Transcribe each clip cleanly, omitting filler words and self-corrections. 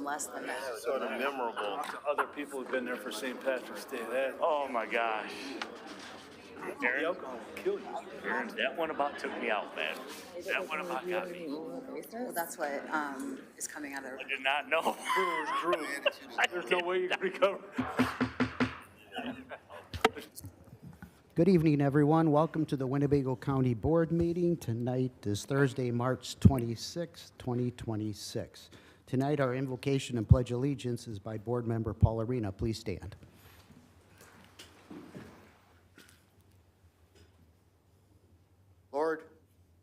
some less than that. Sort of memorable. Other people who've been there for St. Patrick's Day. Oh my gosh. The alcohol will kill you. Aaron, that one about took me out, man. That one about got me. Well, that's what is coming out of I did not know. Drew. There's no way you can recover. Good evening, everyone. Welcome to the Winnebago County Board meeting. Tonight is Thursday, March 26, 2026. Tonight, our invocation and pledge allegiance is by Board Member Paul Arena. Please stand. Lord,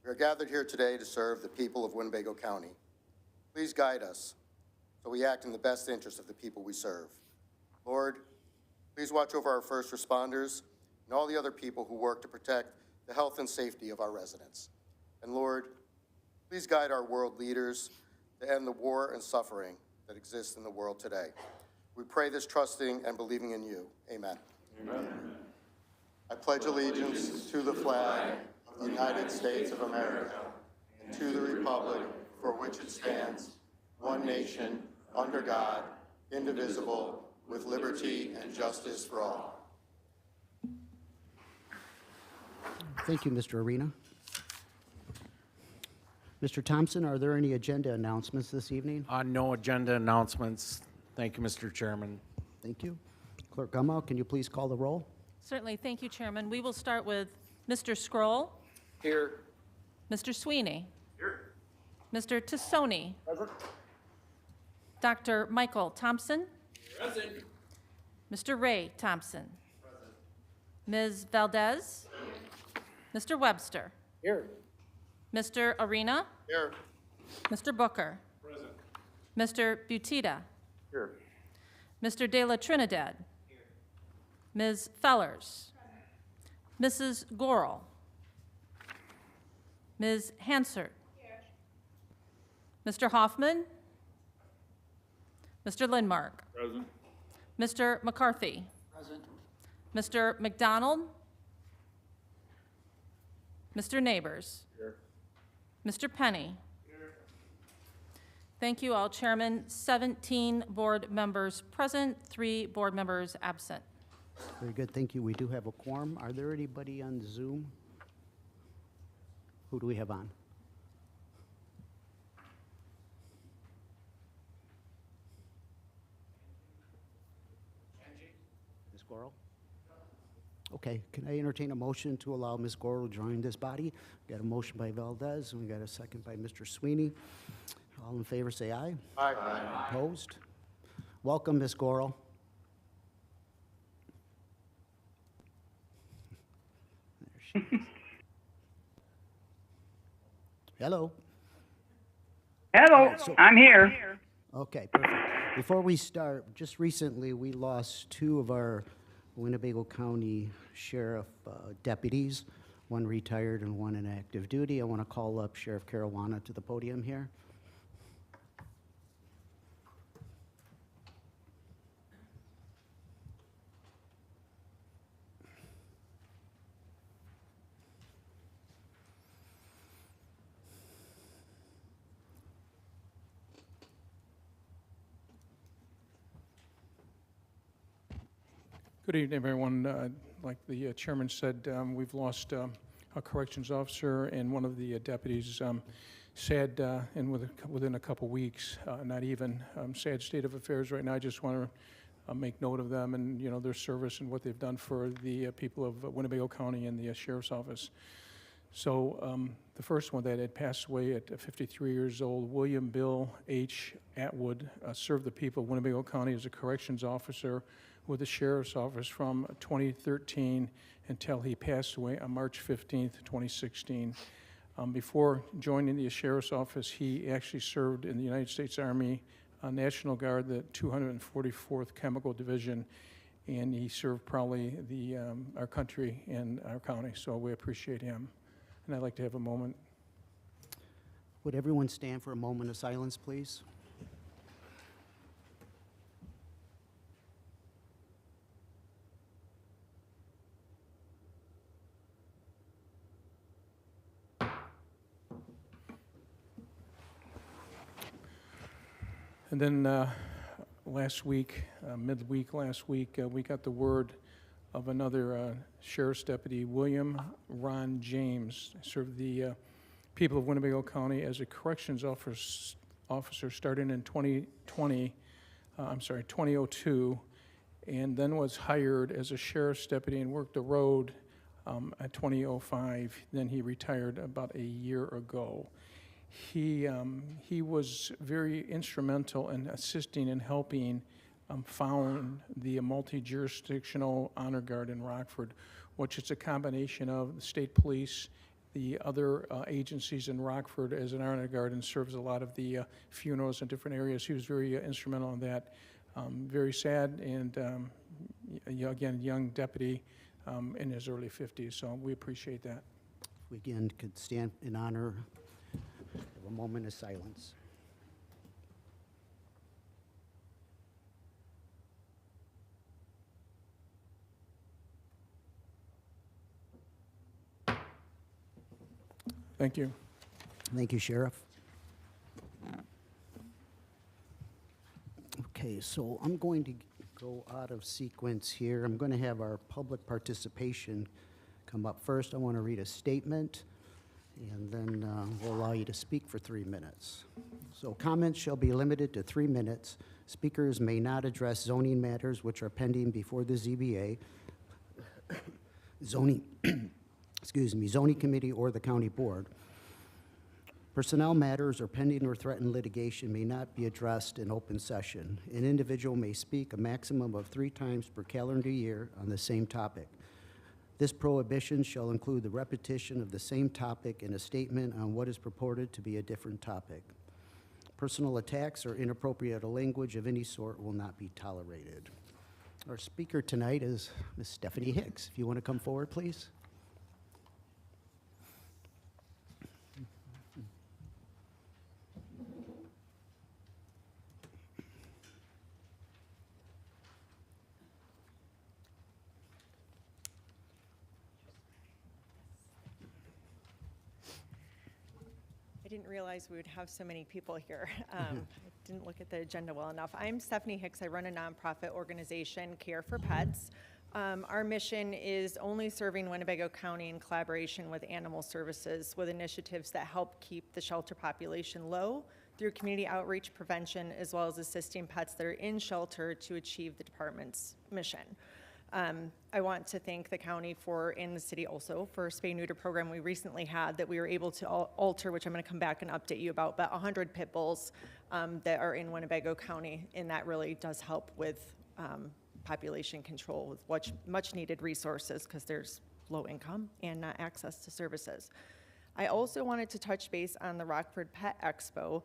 we are gathered here today to serve the people of Winnebago County. Please guide us so we act in the best interest of the people we serve. Lord, please watch over our first responders and all the other people who work to protect the health and safety of our residents. And Lord, please guide our world leaders to end the war and suffering that exists in the world today. We pray this trusting and believing in you. Amen. Amen. I pledge allegiance to the flag of the United States of America and to the republic for which it stands, one nation, under God, indivisible, with liberty and justice for all. Thank you, Mr. Arena. Mr. Thompson, are there any agenda announcements this evening? No agenda announcements. Thank you, Mr. Chairman. Thank you. Clerk Gummow, can you please call the roll? Certainly. Thank you, Chairman. We will start with Mr. Scroll. Here. Mr. Sweeney. Here. Mr. Tassoni. Present. Dr. Michael Thompson. Present. Mr. Ray Thompson. Present. Ms. Valdez. Mr. Webster. Here. Mr. Arena. Here. Mr. Booker. Present. Mr. Butita. Here. Mr. De La Trinidad. Here. Ms. Fellers. Present. Mrs. Gorel. Ms. Hansard. Here. Mr. Hoffman. Mr. Lindmark. Present. Mr. McCarthy. Present. Mr. McDonald. Mr. Neighbors. Here. Mr. Penny. Here. Thank you all, Chairman. 17 board members present, 3 board members absent. Very good, thank you. We do have a quorum. Are there anybody on Zoom? Who do we have on? Ms. Gorel? Okay, can I entertain a motion to allow Ms. Gorel to join this body? We got a motion by Valdez, and we got a second by Mr. Sweeney. All in favor, say aye. Aye. Opposed? Welcome, Ms. Gorel. There she is. Hello. Hello, All right, so- I'm here. Okay, perfect. Before we start, just recently we lost 2 of our Winnebago County Sheriff deputies, one retired and one in active duty. I want to call up Sheriff Caruana to the podium here. Good evening, everyone. Like the chairman said, we've lost a corrections officer and one of the deputies. Sad, and within a couple weeks, not even. Sad state of affairs right now. I just want to make note of them and their service and what they've done for the people of Winnebago County and the sheriff's office. So the first one that had passed away at 53 years old, William Bill H. Atwood, served the people of Winnebago County as a corrections officer with the Sheriff's Office from 2013 until he passed away on March 15th, 2016. Before joining the Sheriff's Office, he actually served in the United States Army National Guard, the 244th Chemical Division, and he served proudly our country and our county, so we appreciate him. And I'd like to have a moment. Would everyone stand for a moment of silence, please? And then last week, midweek last week, we got the word of another sheriff's deputy, William Ron James, served the people of Winnebago County as a corrections officer starting in 2002, and then was hired as a sheriff's deputy and worked the road at 2005. Then he retired about a year ago. He was very instrumental in assisting and helping found the multi-jurisdictional honor guard in Rockford, which is a combination of the state police, the other agencies in Rockford as an honor guard, and serves a lot of the funerals in different areas. He was very instrumental in that. Very sad, and again, young deputy in his early 50s, so we appreciate that. We again could stand in honor of a moment of silence. Thank you. Thank you, Sheriff. Okay, so I'm going to go out of sequence here. I'm going to have our public participation come up first. I want to read a statement, and then we'll allow you to speak for 3 minutes. So comments shall be limited to 3 minutes. Speakers may not address zoning matters which are pending before the ZBA, zoning, zoning committee, or the county board. Personnel matters or pending or threatened litigation may not be addressed in open session. An individual may speak a maximum of 3 times per calendar year on the same topic. This prohibition shall include the repetition of the same topic in a statement on what is purported to be a different topic. Personal attacks or inappropriate language of any sort will not be tolerated. Our speaker tonight is Ms. Stephanie Hicks. If you want to come forward, please. I didn't realize we would have so many people here. I didn't look at the agenda well enough. I'm Stephanie Hicks. I run a nonprofit organization, Care for Pets. Our mission is only serving Winnebago County in collaboration with animal services with initiatives that help keep the shelter population low through community outreach, prevention, as well as assisting pets that are in shelter to achieve the department's mission. I want to thank the county and the city also for a spay-neuter program we recently had that we were able to alter, which I'm going to come back and update you about, but 100 pit bulls that are in Winnebago County, and that really does help with population control with much needed resources because there's low income and not access to services. I also wanted to touch base on the Rockford Pet Expo,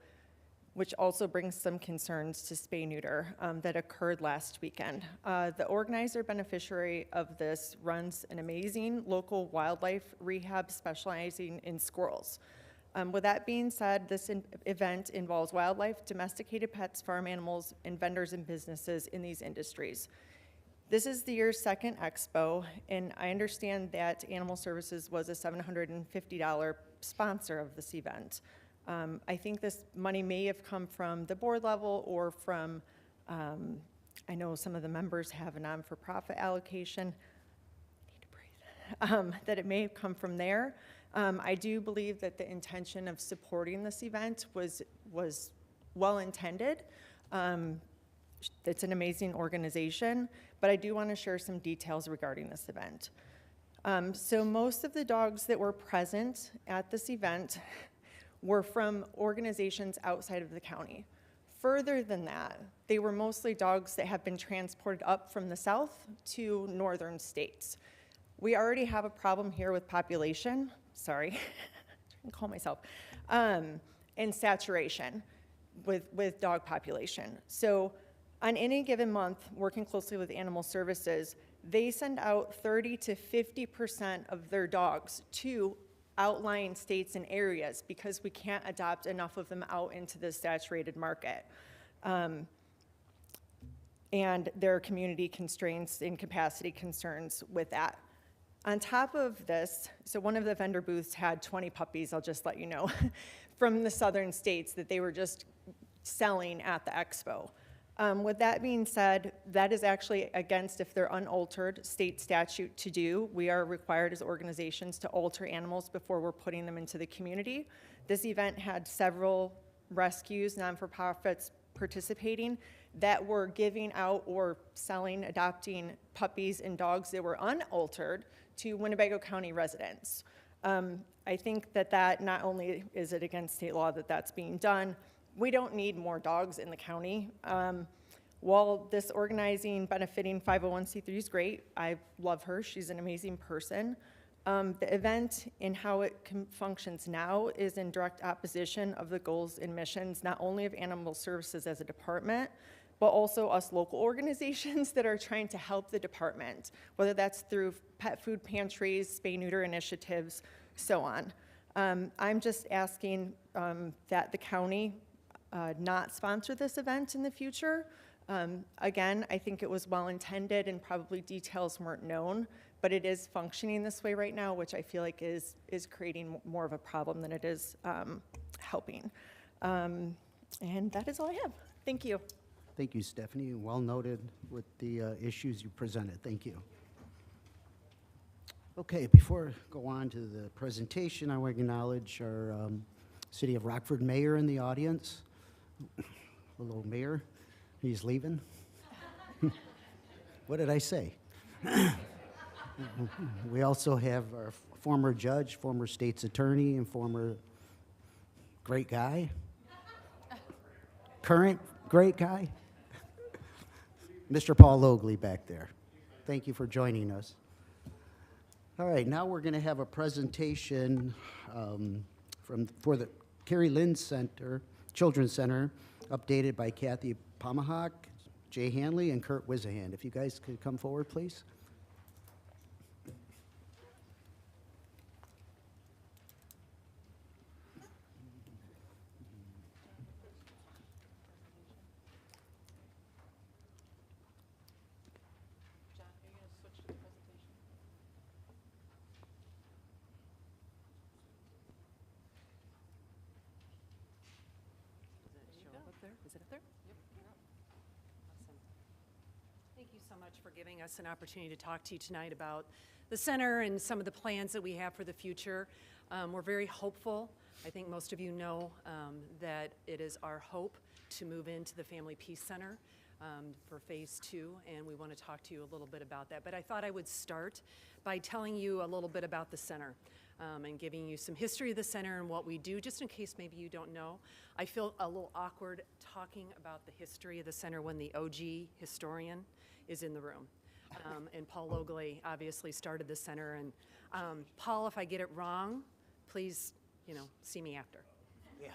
which also brings some concerns to spay-neuter that occurred last weekend. The organizer beneficiary of this runs an amazing local wildlife rehab specializing in squirrels. With that being said, this event involves wildlife, domesticated pets, farm animals, and vendors and businesses in these industries. This is the year's second expo, and I understand that Animal Services was a $750 sponsor of this event. I think this money may have come from the board level or from, I know some of the members have a non-for-profit allocation. I need to breathe. That it may have come from there. I do believe that the intention of supporting this event was well intended. It's an amazing organization, but I do want to share some details regarding this event. So most of the dogs that were present at this event were from organizations outside of the county. Further than that, they were mostly dogs that have been transported up from the south to northern states. We already have a problem here with population, sorry, I'm trying to call myself, and saturation with dog population. So on any given month, working closely with Animal Services, they send out 30 to 50% of their dogs to outlying states and areas because we can't adopt enough of them out into the saturated market. And there are community constraints and capacity concerns with that. On top of this, so one of the vendor booths had 20 puppies, I'll just let you know, from the southern states that they were just selling at the expo. With that being said, that is actually against, if they're unaltered, state statute to do. We are required as organizations to alter animals before we're putting them into the community. This event had several rescues, non-for-profits participating that were giving out or selling, adopting puppies and dogs that were unaltered to Winnebago County residents. I think that not only is it against state law that that's being done, we don't need more dogs in the county. While this organizing, benefiting 501c3 is great, I love her, she's an amazing person. The event and how it functions now is in direct opposition of the goals and missions, not only of Animal Services as a department, but also us local organizations that are trying to help the department, whether that's through pet food pantries, spay-neuter initiatives, so on. I'm just asking that the county not sponsor this event in the future. Again, I think it was well-intended and probably details weren't known, but it is functioning this way right now, which I feel like is creating more of a problem than it is helping. And that is all I have. Thank you. Thank you, Stephanie. Well noted with the issues you presented. Thank you. Okay, before I go on to the presentation, I want to acknowledge our City of Rockford mayor in the audience. Hello, Mayor. He's leaving. What did I say? We also have our former judge, former state's attorney, and former great guy. Current great guy. Mr. Paul Logley back there. Thank you for joining us. All right, now we're going to have a presentation for the Carrie Lynn Center, Children's Center, updated by Kathy Pomahawk, Jay Hanley, and Kurt Wizahan. If you guys could come forward, please. Is it up there? Yep. Awesome. Thank you so much for giving us an opportunity to talk to you tonight about the center and some of the plans that we have for the future. We're very hopeful. I think most of you know that it is our hope to move into the Family Peace Center for Phase 2, and we want to talk to you a little bit about that. But I thought I would start by telling you a little bit about the center. And giving you some history of the center and what we do, just in case maybe you don't know. I feel a little awkward talking about the history of the center when the OG historian is in the room. And Paul Logley obviously started the center. And Paul, if I get it wrong, please, see me after. Yeah.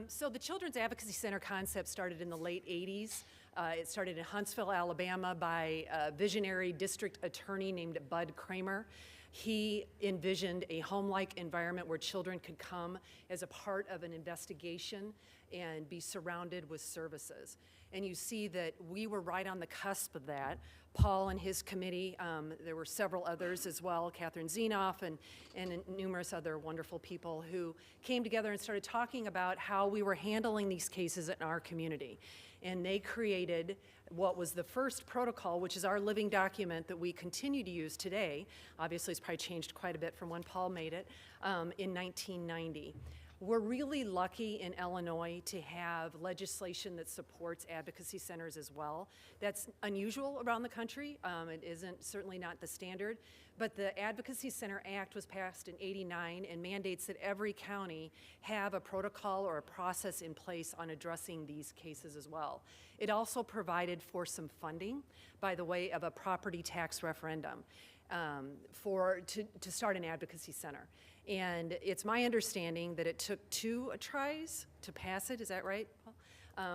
So the Children's Advocacy Center concept started in the late 80s. It started in Huntsville, Alabama by a visionary district attorney named Bud Kramer. He envisioned a home-like environment where children could come as a part of an investigation and be surrounded with services. And you see that we were right on the cusp of that. Paul and his committee, there were several others as well, Catherine Zenoff and numerous other wonderful people who came together and started talking about how we were handling these cases in our community. And they created what was the first protocol, which is our living document that we continue to use today. Obviously, it's probably changed quite a bit from when Paul made it in 1990. We're really lucky in Illinois to have legislation that supports advocacy centers as well. That's unusual around the country. It isn't, certainly not the standard, but the Advocacy Center Act was passed in '89 and mandates that every county have a protocol or a process in place on addressing these cases as well. It also provided for some funding by the way of a property tax referendum to start an advocacy center. And it's my understanding that it took 2 tries to pass it. Is that right, Paul?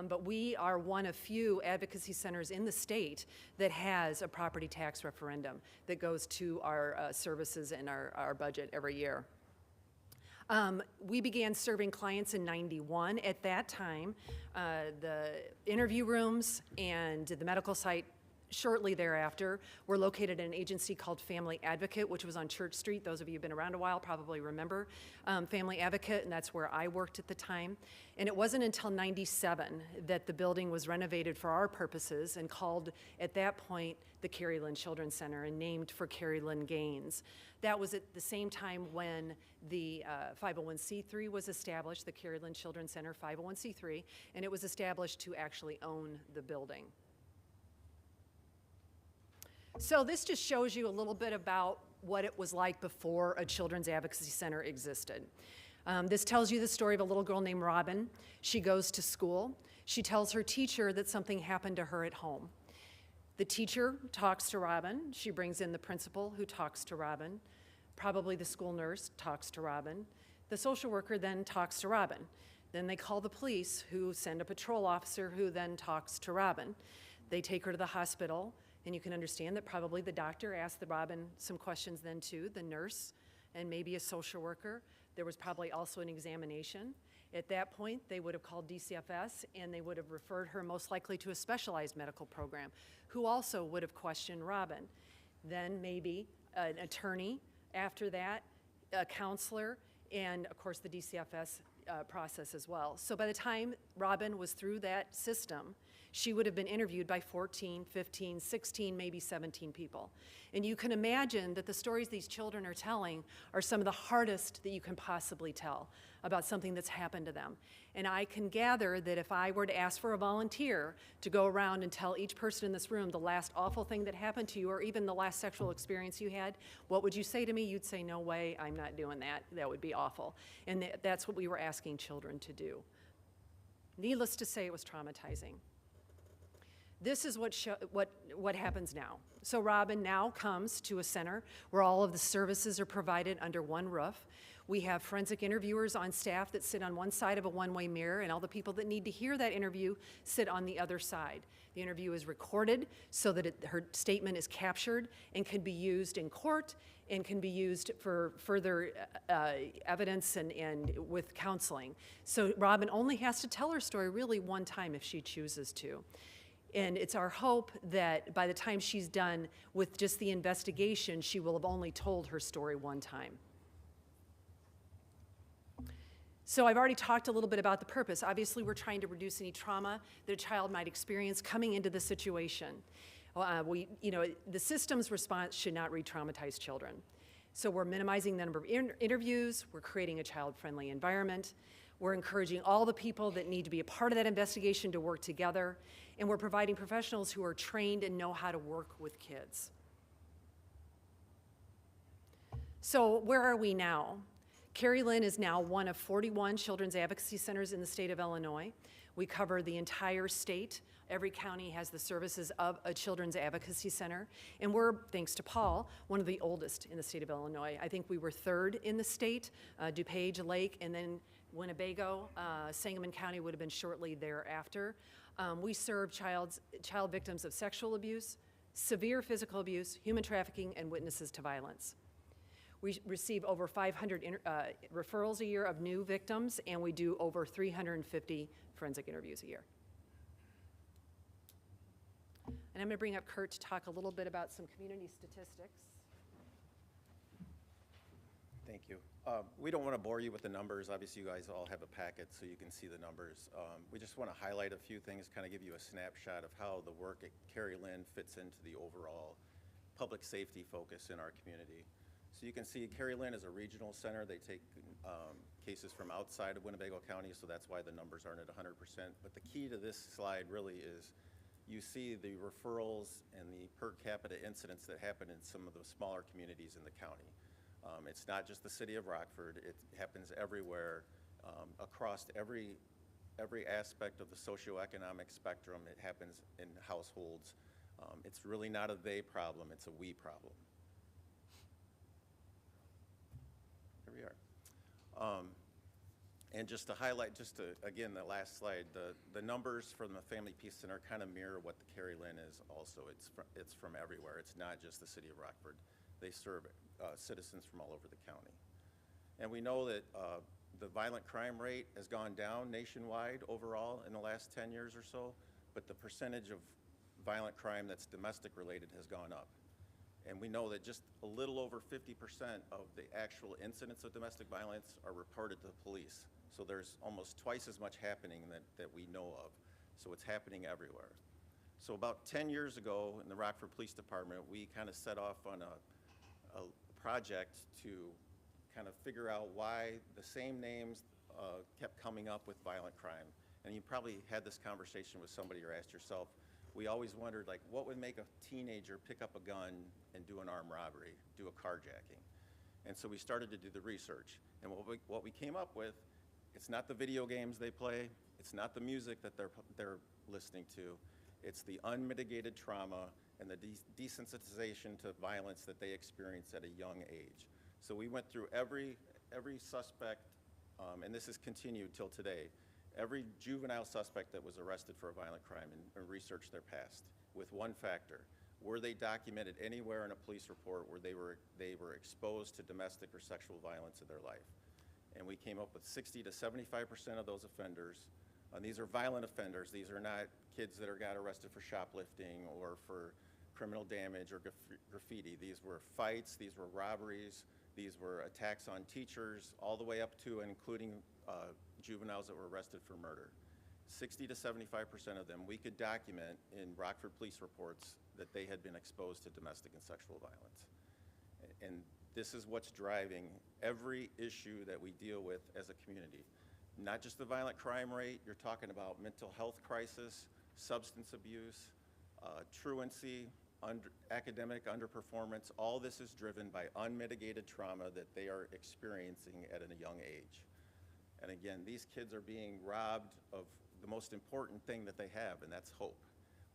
But we are one of few advocacy centers in the state that has a property tax referendum that goes to our services and our budget every year. We began serving clients in '91. At that time, the interview rooms and the medical site shortly thereafter, were located in an agency called Family Advocate, which was on Church Street. Those of you who've been around a while probably remember Family Advocate, and that's where I worked at the time. And it wasn't until '97 that the building was renovated for our purposes and called, at that point, the Carrie Lynn Children's Center and named for Carrie Lynn Gaines. That was at the same time when the 501c3 was established, the Carrie Lynn Children's Center 501c3, and it was established to actually own the building. So this just shows you a little bit about what it was like before a Children's Advocacy Center existed. This tells you the story of a little girl named Robin. She goes to school. She tells her teacher that something happened to her at home. The teacher talks to Robin. She brings in the principal, who talks to Robin. Probably the school nurse talks to Robin. The social worker then talks to Robin. Then they call the police, who send a patrol officer, who then talks to Robin. They take her to the hospital. And you can understand that probably the doctor asked the Robin some questions then too, the nurse, and maybe a social worker. There was probably also an examination. At that point, they would have called DCFS, and they would have referred her most likely to a specialized medical program, who also would have questioned Robin. Then maybe an attorney, after that, a counselor, and of course the DCFS process as well. So by the time Robin was through that system, she would have been interviewed by 14, 15, 16, maybe 17 people. And you can imagine that the stories these children are telling are some of the hardest that you can possibly tell about something that's happened to them. And I can gather that if I were to ask for a volunteer to go around and tell each person in this room the last awful thing that happened to you, or even the last sexual experience you had, what would you say to me? You'd say, no way, I'm not doing that. That would be awful. And that's what we were asking children to do. Needless to say, it was traumatizing. This is what happens now. So Robin now comes to a center where all of the services are provided under one roof. We have forensic interviewers on staff that sit on one side of a one-way mirror, and all the people that need to hear that interview sit on the other side. The interview is recorded so that her statement is captured and can be used in court and can be used for further evidence and with counseling. So Robin only has to tell her story really one time if she chooses to. And it's our hope that by the time she's done with just the investigation, she will have only told her story one time. So I've already talked a little bit about the purpose. Obviously, we're trying to reduce any trauma that a child might experience coming into the situation. The system's response should not re-traumatize children. So we're minimizing the number of interviews, we're creating a child-friendly environment, we're encouraging all the people that need to be a part of that investigation to work together, and we're providing professionals who are trained and know how to work with kids. So where are we now? Carrie Lynn is now one of 41 children's advocacy centers in the state of Illinois. We cover the entire state. Every county has the services of a children's advocacy center. And we're, thanks to Paul, one of the oldest in the state of Illinois. I think we were third in the state, DuPage, Lake, and then Winnebago, Sangamon County would have been shortly thereafter. We serve child victims of sexual abuse, severe physical abuse, human trafficking, and witnesses to violence. We receive over 500 referrals a year of new victims, and we do over 350 forensic interviews a year. And I'm going to bring up Kurt to talk a little bit about some community statistics. Thank you. We don't want to bore you with the numbers. Obviously, you guys all have a packet so you can see the numbers. We just want to highlight a few things, kind of give you a snapshot of how the work at Carrie Lynn fits into the overall public safety focus in our community. So you can see Carrie Lynn is a regional center. They take cases from outside of Winnebago County, so that's why the numbers aren't at 100%. But the key to this slide really is you see the referrals and the per capita incidents that happen in some of the smaller communities in the county. It's not just the city of Rockford. It happens everywhere, across every aspect of the socioeconomic spectrum. It happens in households. It's really not a they problem, it's a we problem. Here we are. And just to highlight, again, the last slide, the numbers from the Family Peace Center kind of mirror what the Carrie Lynn is also. It's from everywhere. It's not just the city of Rockford. They serve citizens from all over the county. And we know that the violent crime rate has gone down nationwide overall in the last 10 years or so, but the percentage of violent crime that's domestic related has gone up. And we know that just a little over 50% of the actual incidents of domestic violence are reported to the police. So there's almost twice as much happening that we know of. So it's happening everywhere. So about 10 years ago in the Rockford Police Department, we kind of set off on a project to kind of figure out why the same names kept coming up with violent crime. And you probably had this conversation with somebody or asked yourself, we always wondered, like, what would make a teenager pick up a gun and do an armed robbery, do a carjacking? And so we started to do the research. And what we came up with, it's not the video games they play, it's not the music that they're listening to, it's the unmitigated trauma and the desensitization to violence that they experience at a young age. So we went through every suspect, and this has continued till today, every juvenile suspect that was arrested for a violent crime and researched their past with one factor. Were they documented anywhere in a police report where they were exposed to domestic or sexual violence in their life? And we came up with 60 to 75% of those offenders. And these are violent offenders. These are not kids that got arrested for shoplifting or for criminal damage or graffiti. These were fights, these were robberies, these were attacks on teachers, all the way up to and including juveniles that were arrested for murder. 60 to 75% of them we could document in Rockford police reports that they had been exposed to domestic and sexual violence. And this is what's driving every issue that we deal with as a community. Not just the violent crime rate, you're talking about mental health crisis, substance abuse, truancy, academic underperformance. All this is driven by unmitigated trauma that they are experiencing at a young age. And again, these kids are being robbed of the most important thing that they have, and that's hope.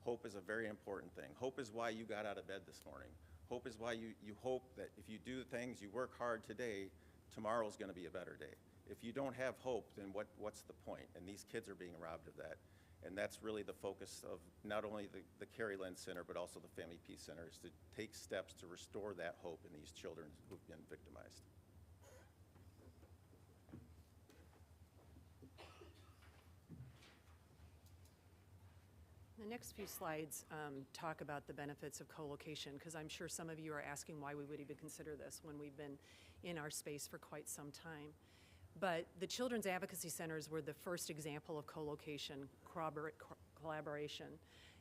Hope is a very important thing. Hope is why you got out of bed this morning. Hope is why you hope that if you do things, you work hard today, tomorrow's gonna be a better day. If you don't have hope, then what's the point? And these kids are being robbed of that. And that's really the focus of not only the Carrie Lynn Center, but also the Family Peace Center, is to take steps to restore that hope in these children who've been victimized. The next few slides talk about the benefits of co-location, because I'm sure some of you are asking why we would even consider this when we've been in our space for quite some time. But the Children's Advocacy Centers were the first example of co-location collaboration,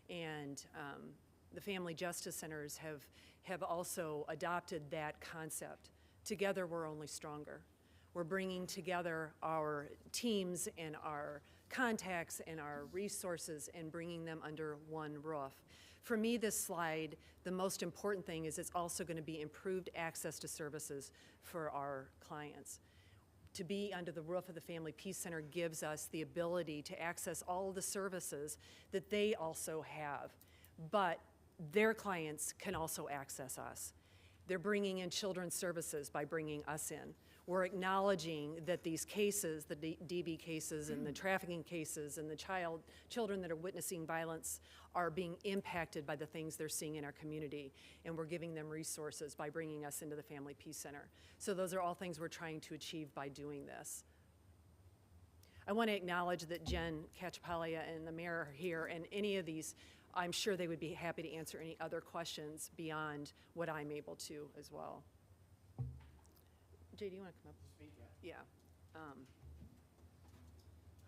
and the Family Justice Centers have also adopted that concept. Together, we're only stronger. We're bringing together our teams and our contacts and our resources and bringing them under one roof. For me, this slide, the most important thing is it's also going to be improved access to services for our clients. To be under the roof of the Family Peace Center gives us the ability to access all of the services that they also have, but their clients can also access us. They're bringing in children's services by bringing us in. We're acknowledging that these cases, the DV cases and the trafficking cases and the children that are witnessing violence are being impacted by the things they're seeing in our community, and we're giving them resources by bringing us into the Family Peace Center. So those are all things we're trying to achieve by doing this. I want to acknowledge that Jen Cachapalia and the mayor are here, and any of these, I'm sure they would be happy to answer any other questions beyond what I'm able to as well. Jay, do you want to come up? Yeah.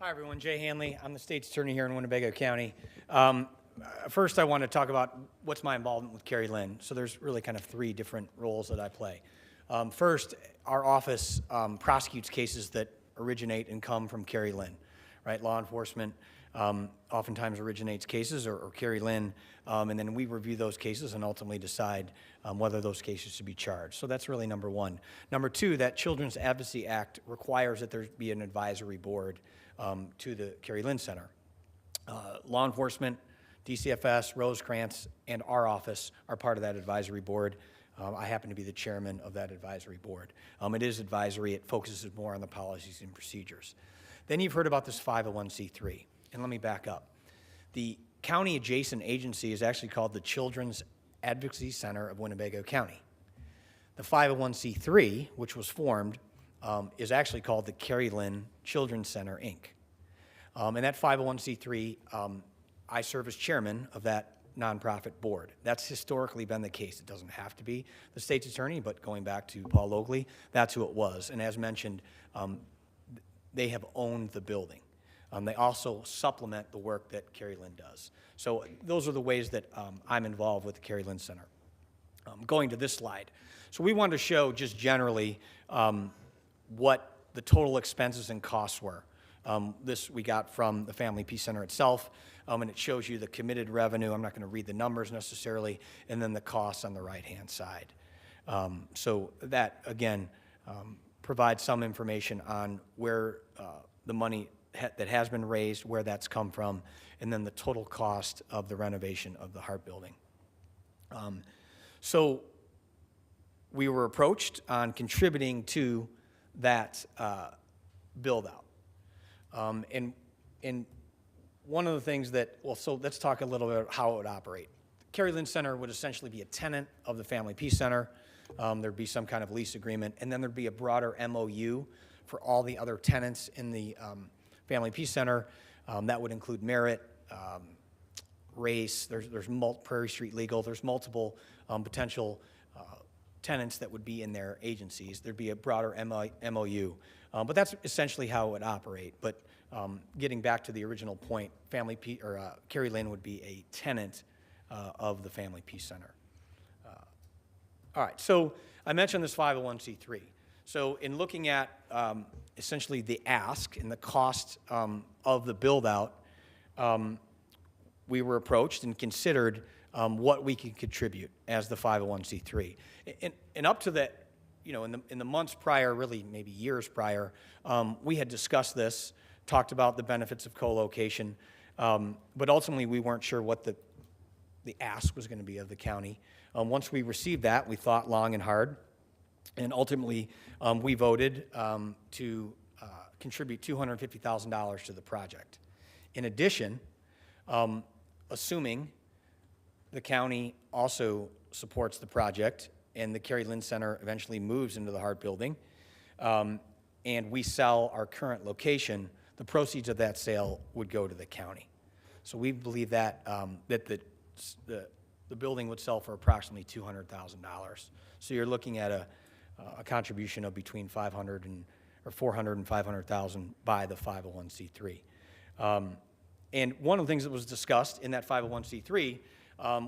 Hi, everyone. Jay Hanley. I'm the state's attorney here in Winnebago County. First, I want to talk about what's my involvement with Carrie Lynn. So there's really kind of three different roles that I play. First, our office prosecutes cases that originate and come from Carrie Lynn, right? Law enforcement oftentimes originates cases or Carrie Lynn, and then we review those cases and ultimately decide whether those cases should be charged. So that's really number one. Number two, that Children's Advocacy Act requires that there be an advisory board to the Carrie Lynn Center. Law enforcement, DCFS, Rosecrans, and our office are part of that advisory board. I happen to be the chairman of that advisory board. It is advisory. It focuses more on the policies and procedures. Then you've heard about this 501c3, and let me back up. The county adjacent agency is actually called the Children's Advocacy Center of Winnebago County. The 501c3, which was formed, is actually called the Carrie Lynn Children's Center, Inc. And that 501c3, I serve as chairman of that nonprofit board. That's historically been the case. It doesn't have to be the state's attorney, but going back to Paul Oakley, that's who it was. And as mentioned, they have owned the building. They also supplement the work that Carrie Lynn does. So those are the ways that I'm involved with the Carrie Lynn Center. Going to this slide. So we wanted to show just generally what the total expenses and costs were. This we got from the Family Peace Center itself, and it shows you the committed revenue. I'm not going to read the numbers necessarily, and then the costs on the right-hand side. So that, again, provides some information on where the money that has been raised, where that's come from, and then the total cost of the renovation of the Hart Building. So we were approached on contributing to that build-out. And one of the things that, well, so let's talk a little bit about how it would operate. Carrie Lynn Center would essentially be a tenant of the Family Peace Center. There'd be some kind of lease agreement, and then there'd be a broader MOU for all the other tenants in the Family Peace Center. That would include Merit, Race, there's Prairie Street Legal, there's multiple potential tenants that would be in their agencies. There'd be a broader MOU. But that's essentially how it would operate. But getting back to the original point, Carrie Lynn would be a tenant of the Family Peace Center. All right, so I mentioned this 501c3. So in looking at essentially the ask and the cost of the build-out, we were approached and considered what we could contribute as the 501c3. And up to that, you know, in the months prior, really maybe years prior, we had discussed this, talked about the benefits of co-location, but ultimately we weren't sure what the ask was going to be of the county. Once we received that, we thought long and hard, and ultimately we voted to contribute $250,000 to the project. In addition, assuming the county also supports the project and the Carrie Lynn Center eventually moves into the Hart Building, and we sell our current location, the proceeds of that sale would go to the county. So we believe that that the building would sell for approximately $200,000. So you're looking at a contribution of between $400,000 and $500,000 by the 501c3. And one of the things that was discussed in that 501c3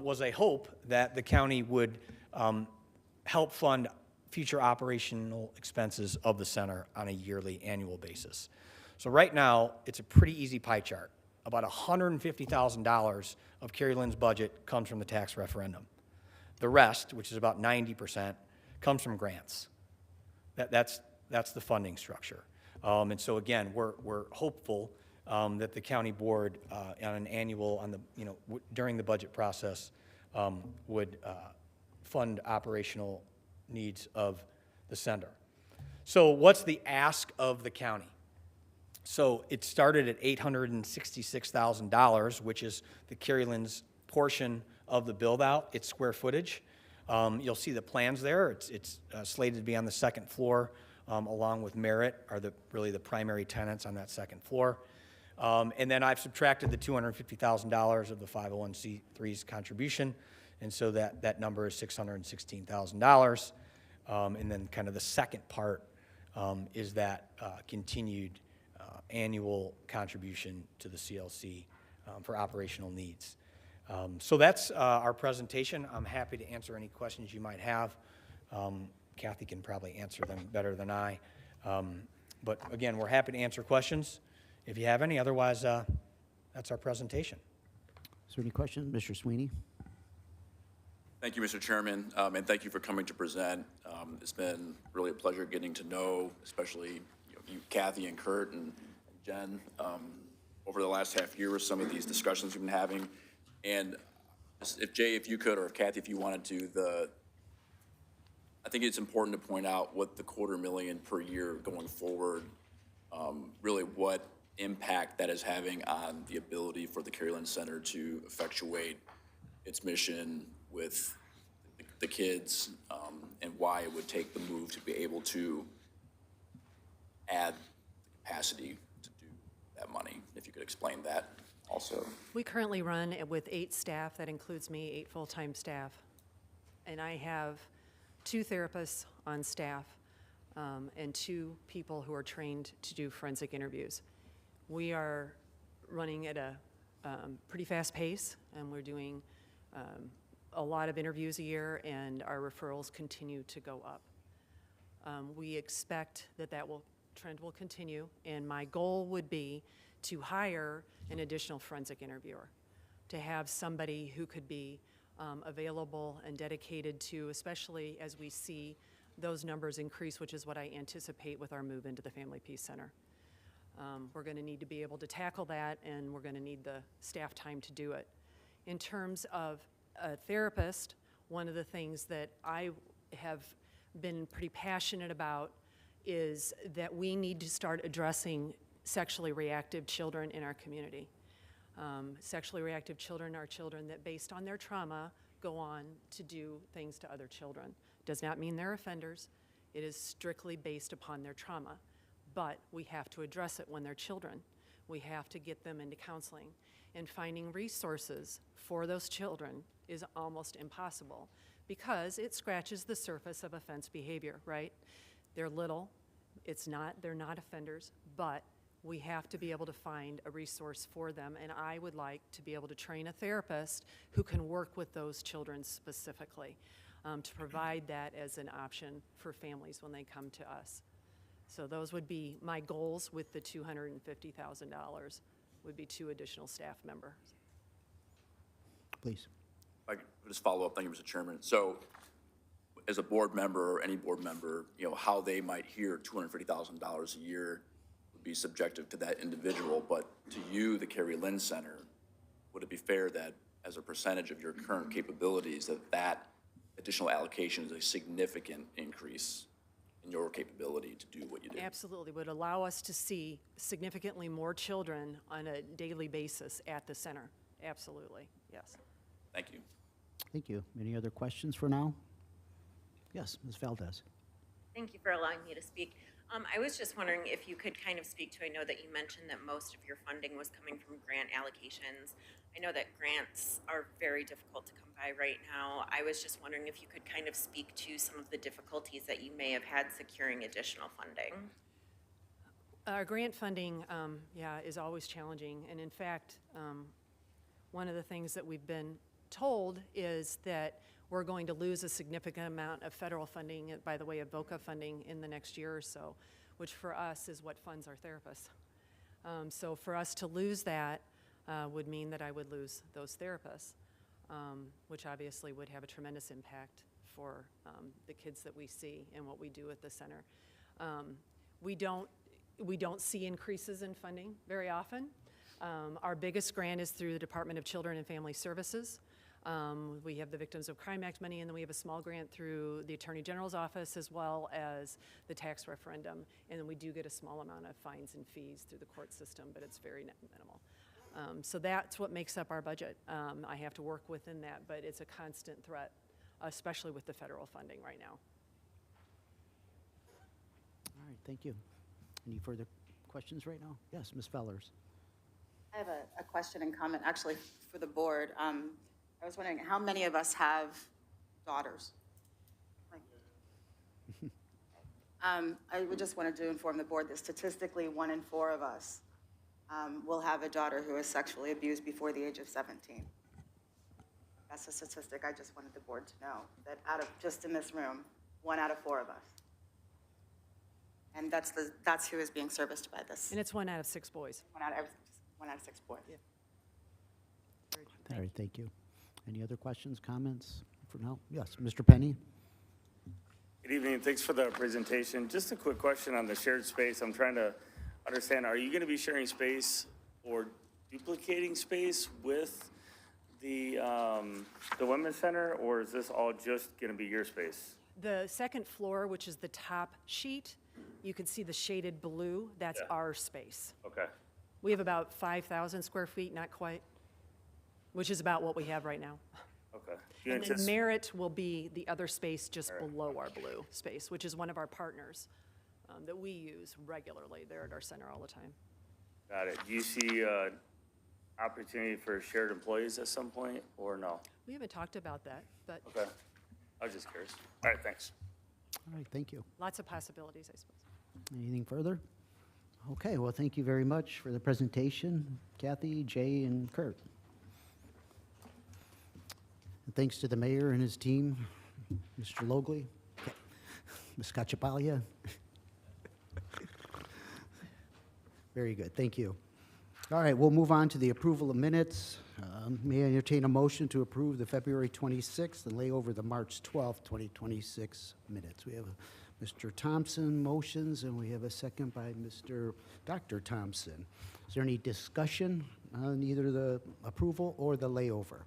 was a hope that the county would help fund future operational expenses of the center on a yearly, annual basis. So right now, it's a pretty easy pie chart. About $150,000 of Carrie Lynn's budget comes from the tax referendum. The rest, which is about 90%, comes from grants. That's the funding structure. And so again, we're hopeful that the county board on an annual, during the budget process, would fund operational needs of the center. So what's the ask of the county? So it started at $866,000, which is the Carrie Lynn's portion of the build-out, its square footage. You'll see the plans there. It's slated to be on the second floor, along with Merit are really the primary tenants on that second floor. And then I've subtracted the $250,000 of the 501c3's contribution, and so that number is $616,000. And then kind of the second part is that continued annual contribution to the CLC for operational needs. So that's our presentation. I'm happy to answer any questions you might have. Kathy can probably answer them better than I. But again, we're happy to answer questions if you have any. Otherwise, that's our presentation. Is there any questions? Mr. Sweeney? Thank you, Mr. Chairman, and thank you for coming to present. It's been really a pleasure getting to know, especially you Kathy and Kurt and Jen, over the last half year with some of these discussions we've been having. And if Jay, if you could, or if Kathy, if you wanted to, I think it's important to point out what the $250,000 per year going forward, really what impact that is having on the ability for the Carrie Lynn Center to effectuate its mission with the kids, and why it would take the move to be able to add the capacity to do that money. If you could explain that also. We currently run it with 8 staff. That includes me, 8 full-time staff. And I have 2 therapists on staff and 2 people who are trained to do forensic interviews. We are running at a pretty fast pace, and we're doing a lot of interviews a year, and our referrals continue to go up. We expect that trend will continue, and my goal would be to hire an additional forensic interviewer, to have somebody who could be available and dedicated to, especially as we see those numbers increase, which is what I anticipate with our move into the Family Peace Center. We're going to need to be able to tackle that, and we're going to need the staff time to do it. In terms of a therapist, one of the things that I have been pretty passionate about is that we need to start addressing sexually reactive children in our community. Sexually reactive children are children that, based on their trauma, go on to do things to other children. Does not mean they're offenders. It is strictly based upon their trauma. But we have to address it when they're children. We have to get them into counseling. And finding resources for those children is almost impossible because it scratches the surface of offense behavior, right? They're little, they're not offenders, but we have to be able to find a resource for them, and I would like to be able to train a therapist who can work with those children specifically to provide that as an option for families when they come to us. So those would be my goals with the $250,000, would be 2 additional staff members. Please. If I could just follow up, thank you, Mr. Chairman. So as a board member, or any board member, how they might hear $250,000 a year would be subjective to that individual, but to you, the Carrie Lynn Center, would it be fair that as a percentage of your current capabilities, that additional allocation is a significant increase in your capability to do what you do? Absolutely, would allow us to see significantly more children on a daily basis at the center. Absolutely, yes. Thank you. Thank you. Any other questions for now? Yes, Ms. Valdez. Thank you for allowing me to speak. I was just wondering if you could kind of speak to, I know that you mentioned that most of your funding was coming from grant allocations. I know that grants are very difficult to come by right now. I was just wondering if you could kind of speak to some of the difficulties that you may have had securing additional funding. Our grant funding, is always challenging. And in fact, one of the things that we've been told is that we're going to lose a significant amount of federal funding by the way of VOCA funding in the next year or so, which for us is what funds our therapists. So for us to lose that would mean that I would lose those therapists, which obviously would have a tremendous impact for the kids that we see and what we do at the center. We don't see increases in funding very often. Our biggest grant is through the Department of Children and Family Services. We have the Victims of Crime Act money, and then we have a small grant through the Attorney General's office as well as the tax referendum. And then we do get a small amount of fines and fees through the court system, but it's very minimal. So that's what makes up our budget. I have to work within that, but it's a constant threat, especially with the federal funding right now. All right, thank you. Any further questions right now? Yes, Ms. Fellers. I have a question and comment, actually, for the board. I was wondering, how many of us have daughters? I would just wanted to inform the board that statistically 1 in 4 of us will have a daughter who is sexually abused before the age of 17. That's a statistic I just wanted the board to know, that just in this room, 1 out of 4 of us. And that's who is being serviced by this. And it's 1 out of 6 boys. 1 out of 6 boys. Yeah. All right, thank you. Any other questions, comments for now? Yes, Mr. Penny. Good evening, thanks for the presentation. Just a quick question on the shared space. I'm trying to understand, are you going to be sharing space or duplicating space with the Women's Center, or is this all just going to be your space? The second floor, which is the top sheet, you can see the shaded blue, that's our space. Okay. We have about 5,000 square feet, not quite, which is about what we have right now. Okay. And then Merit will be the other space just below our blue space, which is one of our partners that we use regularly. They're at our center all the time. Got it. Do you see opportunity for shared employees at some point, or no? We haven't talked about that, but Okay, I was just curious. All right, thanks. All right, thank you. lots of possibilities, I suppose. Anything further? Okay, well, thank you very much for the presentation, Kathy, Jay, and Kurt. And thanks to the mayor and his team, Mr. Logley, Ms. Cachapalia. Very good, thank you. All right, we'll move on to the approval of minutes. May I entertain a motion to approve the February 26th and lay over the March 12th, 2026 minutes? We have Mr. Thompson motions, and we have a second by Dr. Thompson. Is there any discussion on either the approval or the layover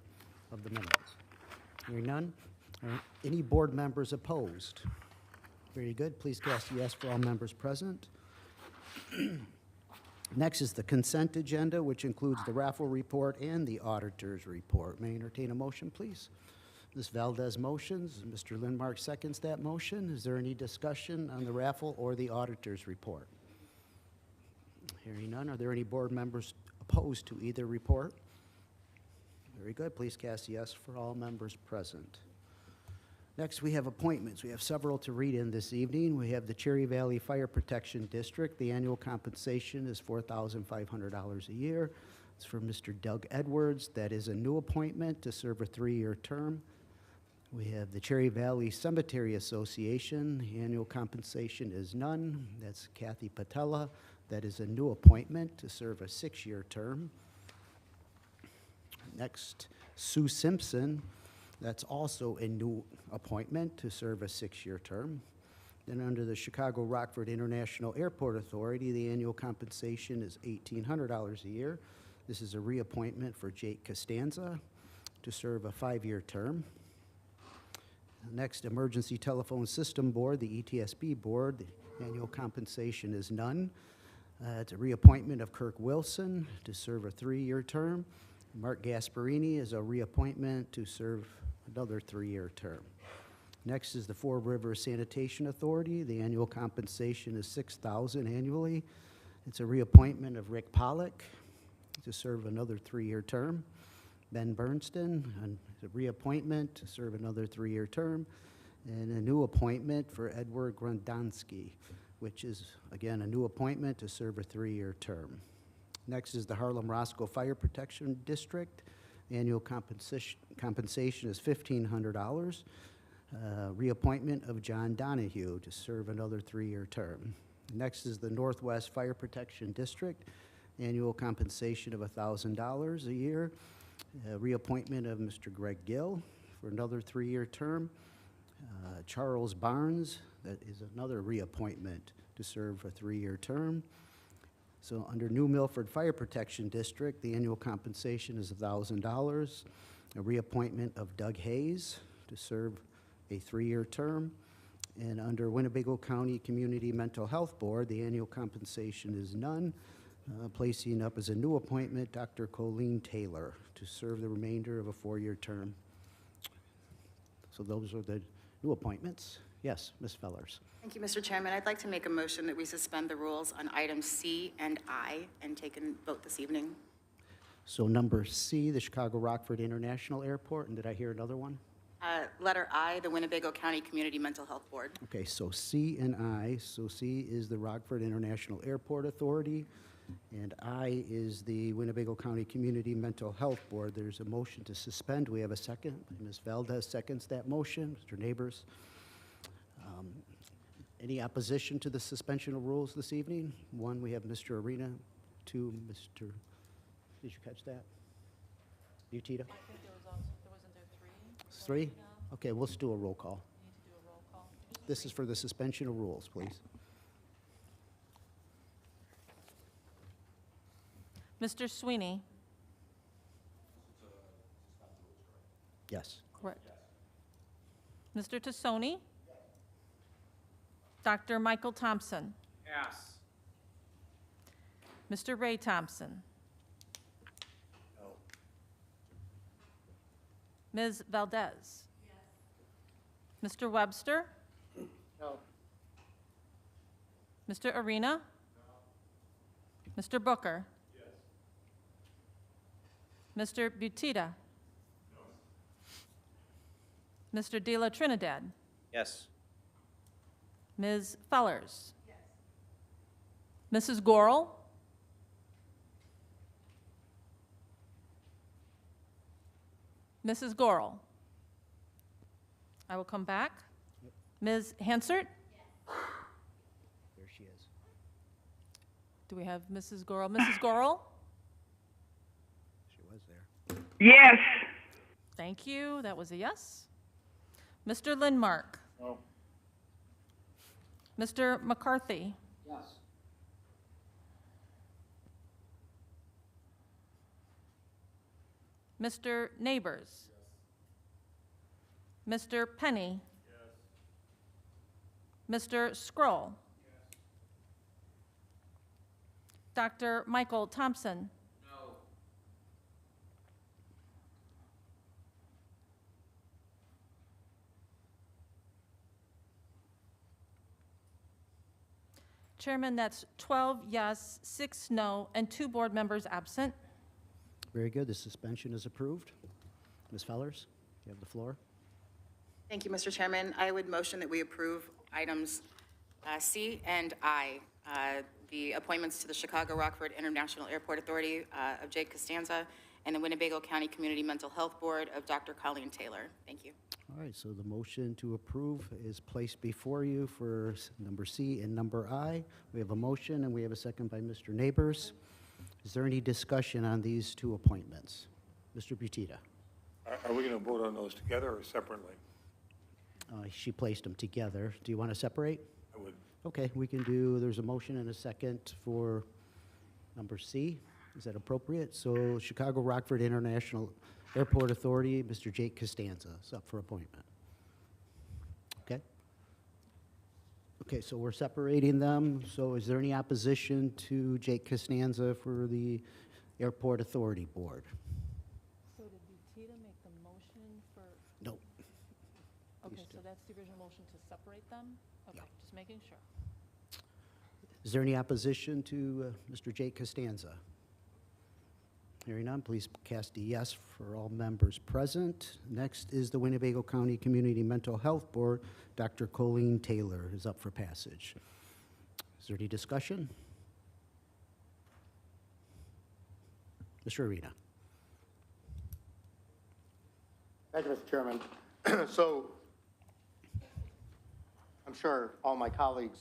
of the minutes? Hearing none. All right, any board members opposed? Very good. Please cast a yes for all members present. Next is the consent agenda, which includes the raffle report and the auditor's report. May I entertain a motion, please? Ms. Valdez motions. Mr. Lindmark seconds that motion. Is there any discussion on the raffle or the auditor's report? Hearing none. Are there any board members opposed to either report? Very good. Please cast yes for all members present. Next, we have appointments. We have several to read in this evening. We have the Cherry Valley Fire Protection District. The annual compensation is $4,500 a year. It's for Mr. Doug Edwards. That is a new appointment to serve a 3-year term. We have the Cherry Valley Cemetery Association. The annual compensation is none. That's Kathy Patella. That is a new appointment to serve a 6-year term. Next, Sue Simpson. That's also a new appointment to serve a 6-year term. Then under the Chicago-Rockford International Airport Authority, the annual compensation is $1,800 a year. This is a reappointment for Jake Costanza to serve a 5-year term. Next, Emergency Telephone System Board, the ETSB Board, the annual compensation is none. It's a reappointment of Kirk Wilson to serve a 3-year term. Mark Gasparini is a reappointment to serve another 3-year term. Next is the Four Rivers Sanitation Authority. The annual compensation is $6,000 annually. It's a reappointment of Rick Pollock to serve another 3-year term. Ben Bernston, a reappointment to serve another 3-year term. And a new appointment for Edward Grondonsky, which is, again, a new appointment to serve a 3-year term. Next is the Harlem Roscoe Fire Protection District. Annual compensation is $1,500. Reappointment of John Donahue to serve another 3-year term. Next is the Northwest Fire Protection District. Annual compensation of $1,000 a year. Reappointment of Mr. Greg Gill for another 3-year term. Charles Barnes, that is another reappointment to serve a 3-year term. So under New Milford Fire Protection District, the annual compensation is $1,000. A reappointment of Doug Hayes to serve a 3-year term. And under Winnebago County Community Mental Health Board, the annual compensation is none. Placing up as a new appointment, Dr. Colleen Taylor to serve the remainder of a 4-year term. So those are the new appointments. Yes, Ms. Fellers. Thank you, Mr. Chairman. I'd like to make a motion that we suspend the rules on items C and I and take a vote this evening. So number C, the Chicago-Rockford International Airport, and did I hear another one? Letter I, the Winnebago County Community Mental Health Board. Okay, so C and I. So C is the Rockford International Airport Authority, and I is the Winnebago County Community Mental Health Board. There's a motion to suspend. We have a second. Ms. Valdez seconds that motion. Mr. Neighbors. Any opposition to the suspension of rules this evening? One, we have Mr. Arena. Two, Mr. Did you catch that? You, Tita? I think wasn't there 3? Okay, we'll just do a roll call. We need to do a roll call. This is for the suspension of rules, please. Mr. Sweeney? Yes. Correct. Mr. Tassoni? Dr. Michael Thompson? Yes. Mr. Ray Thompson? No. Ms. Valdez? Yes. Mr. Webster? No. Mr. Arena? No. Mr. Booker? Mr. Butita? Mr. De La Trinidad? Yes. Ms. Fellers? Mrs. Gorel? Mrs. Gorel? I will come back. Ms. Hansert? There she is. Do we have Mrs. Gorel? Mrs. Gorel? She was there. Yes. Thank you. That was a yes. Mr. Lindmark? No. Mr. McCarthy? Yes. Mr. Neighbors? Mr. Penny? Mr. Scroll? Dr. Michael Thompson? Chairman, that's 12 yes, 6 no, and 2 board members absent. Very good. The suspension is approved. Ms. Fellers, you have the floor. Thank you, Mr. Chairman. I would motion that we approve items C and I, the appointments to the Chicago Rockford International Airport Authority of Jake Costanza and the Winnebago County Community Mental Health Board of Dr. Colleen Taylor. Thank you. All right, so the motion to approve is placed before you for number C and number I. We have a motion and we have a second by Mr. Neighbors. Is there any discussion on these 2 appointments? Mr. Butita? Are we going to vote on those together or separately? She placed them together. Do you want to separate? I would. Okay, we can do, there's a motion and a second for number C. Is that appropriate? So Chicago Rockford International Airport Authority, Mr. Jake Costanza is up for appointment. Okay? Okay, so we're separating them. So is there any opposition to Jake Costanza for the Airport Authority Board? So did Butita make the motion for? No. Okay, so that's the original motion to separate them? Okay, just making sure. Is there any opposition to Mr. Jake Costanza? Hearing none, please cast a yes for all members present. Next is the Winnebago County Community Mental Health Board. Dr. Colleen Taylor is up for passage. Is there any discussion? Mr. Arena. Thank you, Mr. Chairman. So I'm sure all my colleagues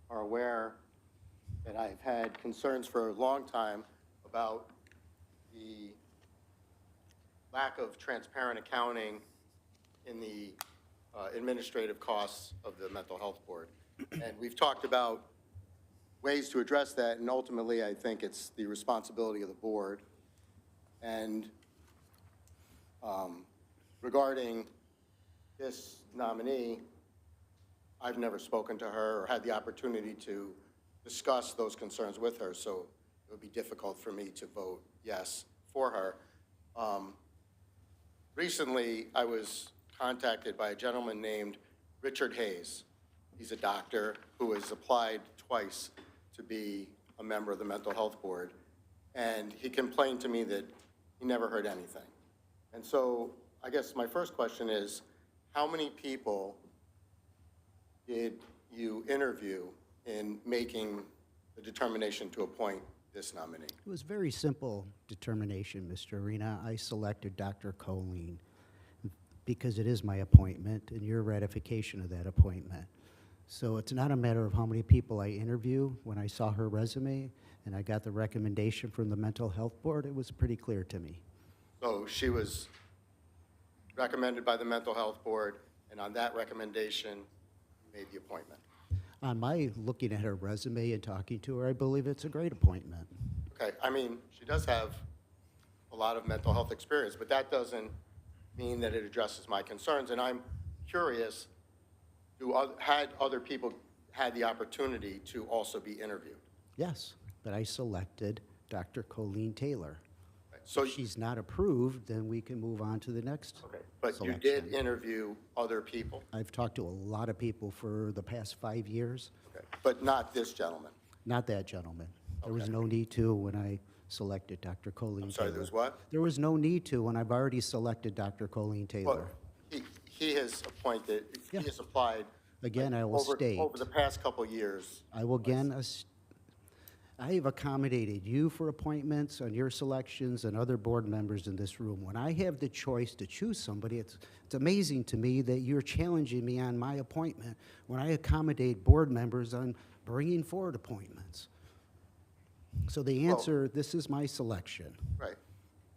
are aware that I've had concerns for a long time about the lack of transparent accounting in the administrative costs of the Mental Health Board. And we've talked about ways to address that, and ultimately I think it's the responsibility of the board. And regarding this nominee, I've never spoken to her or had the opportunity to discuss those concerns with her, so it would be difficult for me to vote yes for her. Recently, I was contacted by a gentleman named Richard Hayes. He's a doctor who has applied twice to be a member of the Mental Health Board, and he complained to me that he never heard anything. And so I guess my first question is, how many people did you interview in making the determination to appoint this nominee? It was very simple determination, Mr. Arena. I selected Dr. Colleen because it is my appointment and your ratification of that appointment. So it's not a matter of how many people I interview. When I saw her resume and I got the recommendation from the Mental Health Board, it was pretty clear to me. So she was recommended by the Mental Health Board, and on that recommendation, you made the appointment. On my looking at her resume and talking to her, I believe it's a great appointment. Okay, I mean, she does have a lot of mental health experience, but that doesn't mean that it addresses my concerns. And I'm curious, had other people had the opportunity to also be interviewed? Yes, but I selected Dr. Colleen Taylor. So if she's not approved, then we can move on to the next But you selection. did interview other people? I've talked to a lot of people for the past 5 years. Okay, but not this gentleman? Not that gentleman. There was no need to when I selected Dr. Colleen Taylor. sorry, there's what? There was no need to when I've already selected Dr. Colleen Taylor. Well, he has appointed, he Yeah. has applied. Again, I will over- state. Over the past couple of years. I will again, I have accommodated you for appointments on your selections and other board members in this room. When I have the choice to choose somebody, it's amazing to me that you're challenging me on my appointment when I accommodate board members on bringing forward appointments. So the answer, this is my selection. Right.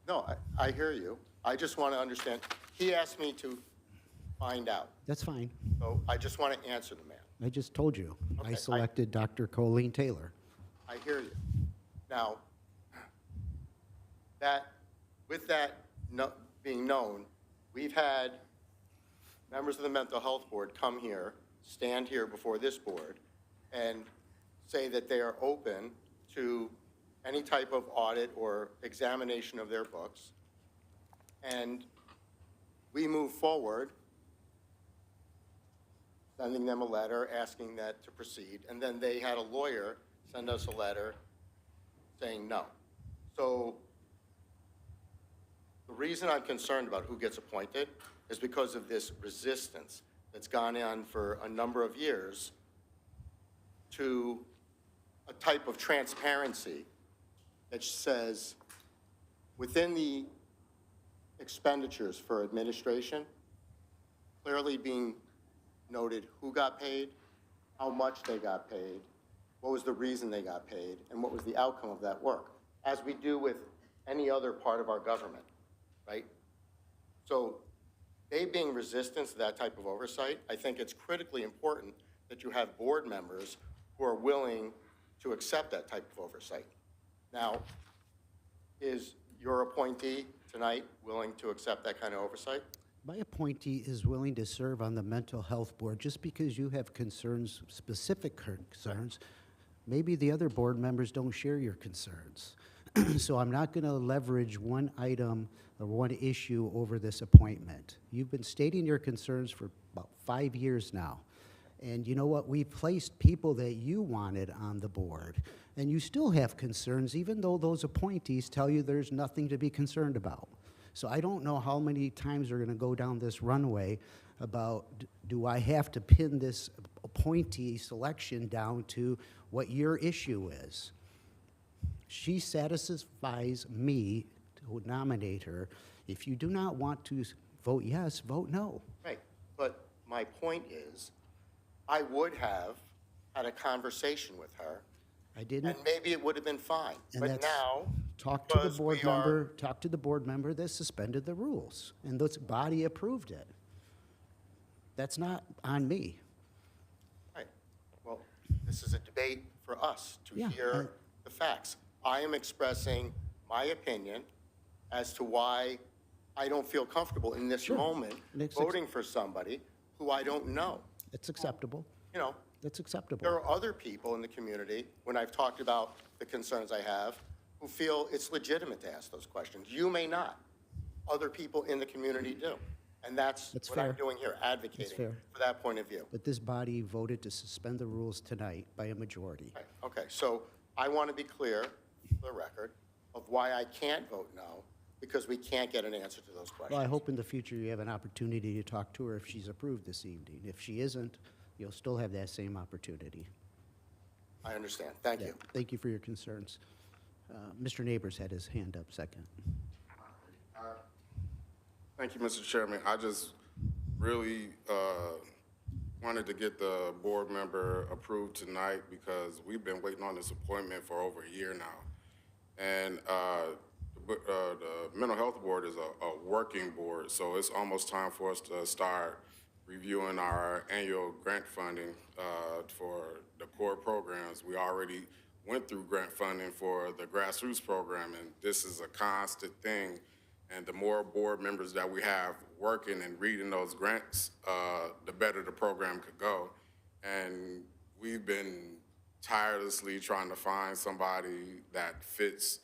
No, I hear you. I just want to understand. He asked me to find out. That's fine. So I just want to answer the man. I just told you. Okay, I selected Dr. Colleen Taylor. I hear you. Now, with that being known, we've had members of the Mental Health Board come here, stand here before this board, and say that they are open to any type of audit or examination of their books. And we move forward, sending them a letter asking that to proceed, and then they had a lawyer send us a letter saying no. So the reason I'm concerned about who gets appointed is because of this resistance that's gone on for a number of years to a type of transparency that says within the expenditures for administration, clearly being noted who got paid, how much they got paid, what was the reason they got paid, and what was the outcome of that work, as we do with any other part of our government, right? So they being resistant to that type of oversight, I think it's critically important that you have board members who are willing to accept that type of oversight. Now, is your appointee tonight willing to accept that kind of oversight? My appointee is willing to serve on the Mental Health Board. Just because you have concerns, specific concerns, maybe the other board members don't share your concerns. So I'm not going to leverage one item or one issue over this appointment. You've been stating your concerns for about 5 years now. And you know what? We placed people that you wanted on the board. And you still have concerns, even though those appointees tell you there's nothing to be concerned about. So I don't know how many times we're going to go down this runway about, do I have to pin this appointee selection down to what your issue is? She satisfies me to nominate her. If you do not want to vote yes, vote no. Right, but my point is, I would have had a conversation with her. I didn't. And maybe it would have been fine, And but that's- now, Talk to the because board we are- member, talk to the board member that suspended the rules, and this body approved it. That's not on me. Right, well, this is a debate for us to Yeah, hear the facts. I am expressing my opinion as to why I don't feel comfortable in this Sure. moment And it's voting for somebody who I don't know. It's acceptable. You know, That's acceptable. there are other people in the community, when I've talked about the concerns I have, who feel it's legitimate to ask those questions. You may not. Other people in the community do. And that's what I'm fair. doing here, advocating fair. for that point of view. But this body voted to suspend the rules tonight by a majority. Right, okay, so I want to be clear, for the record, of why I can't vote no, because we can't get an answer to those questions. Well, I hope in the future you have an opportunity to talk to her if she's approved this evening. If she isn't, you'll still have that same opportunity. I understand, thank Yeah, you. Thank you for your concerns. Mr. Neighbors had his hand up second. Thank you, Mr. Chairman. I just really wanted to get the board member approved tonight because we've been waiting on this appointment for over a year now. And the Mental Health Board is a working board, so it's almost time for us to start reviewing our annual grant funding for the core programs. We already went through grant funding for the grassroots program, and this is a constant thing. And the more board members that we have working and reading those grants, the better the program could go. And we've been tirelessly trying to find somebody that fits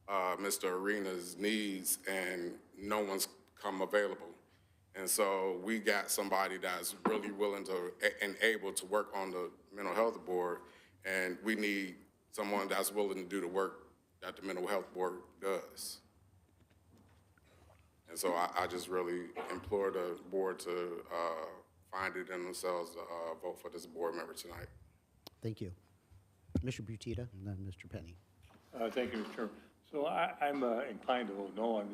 Mr. Arena's needs, and no one's come available. And so we got somebody that's really willing to and able to work on the mental health board, and we need someone that's willing to do the work that the Mental Health Board does. And so I just really implore the board to find it in themselves to vote for this board member tonight. Thank you. Mr. Butita, and then Mr. Penny. Thank you, Mr. Chairman. So I'm inclined to vote no on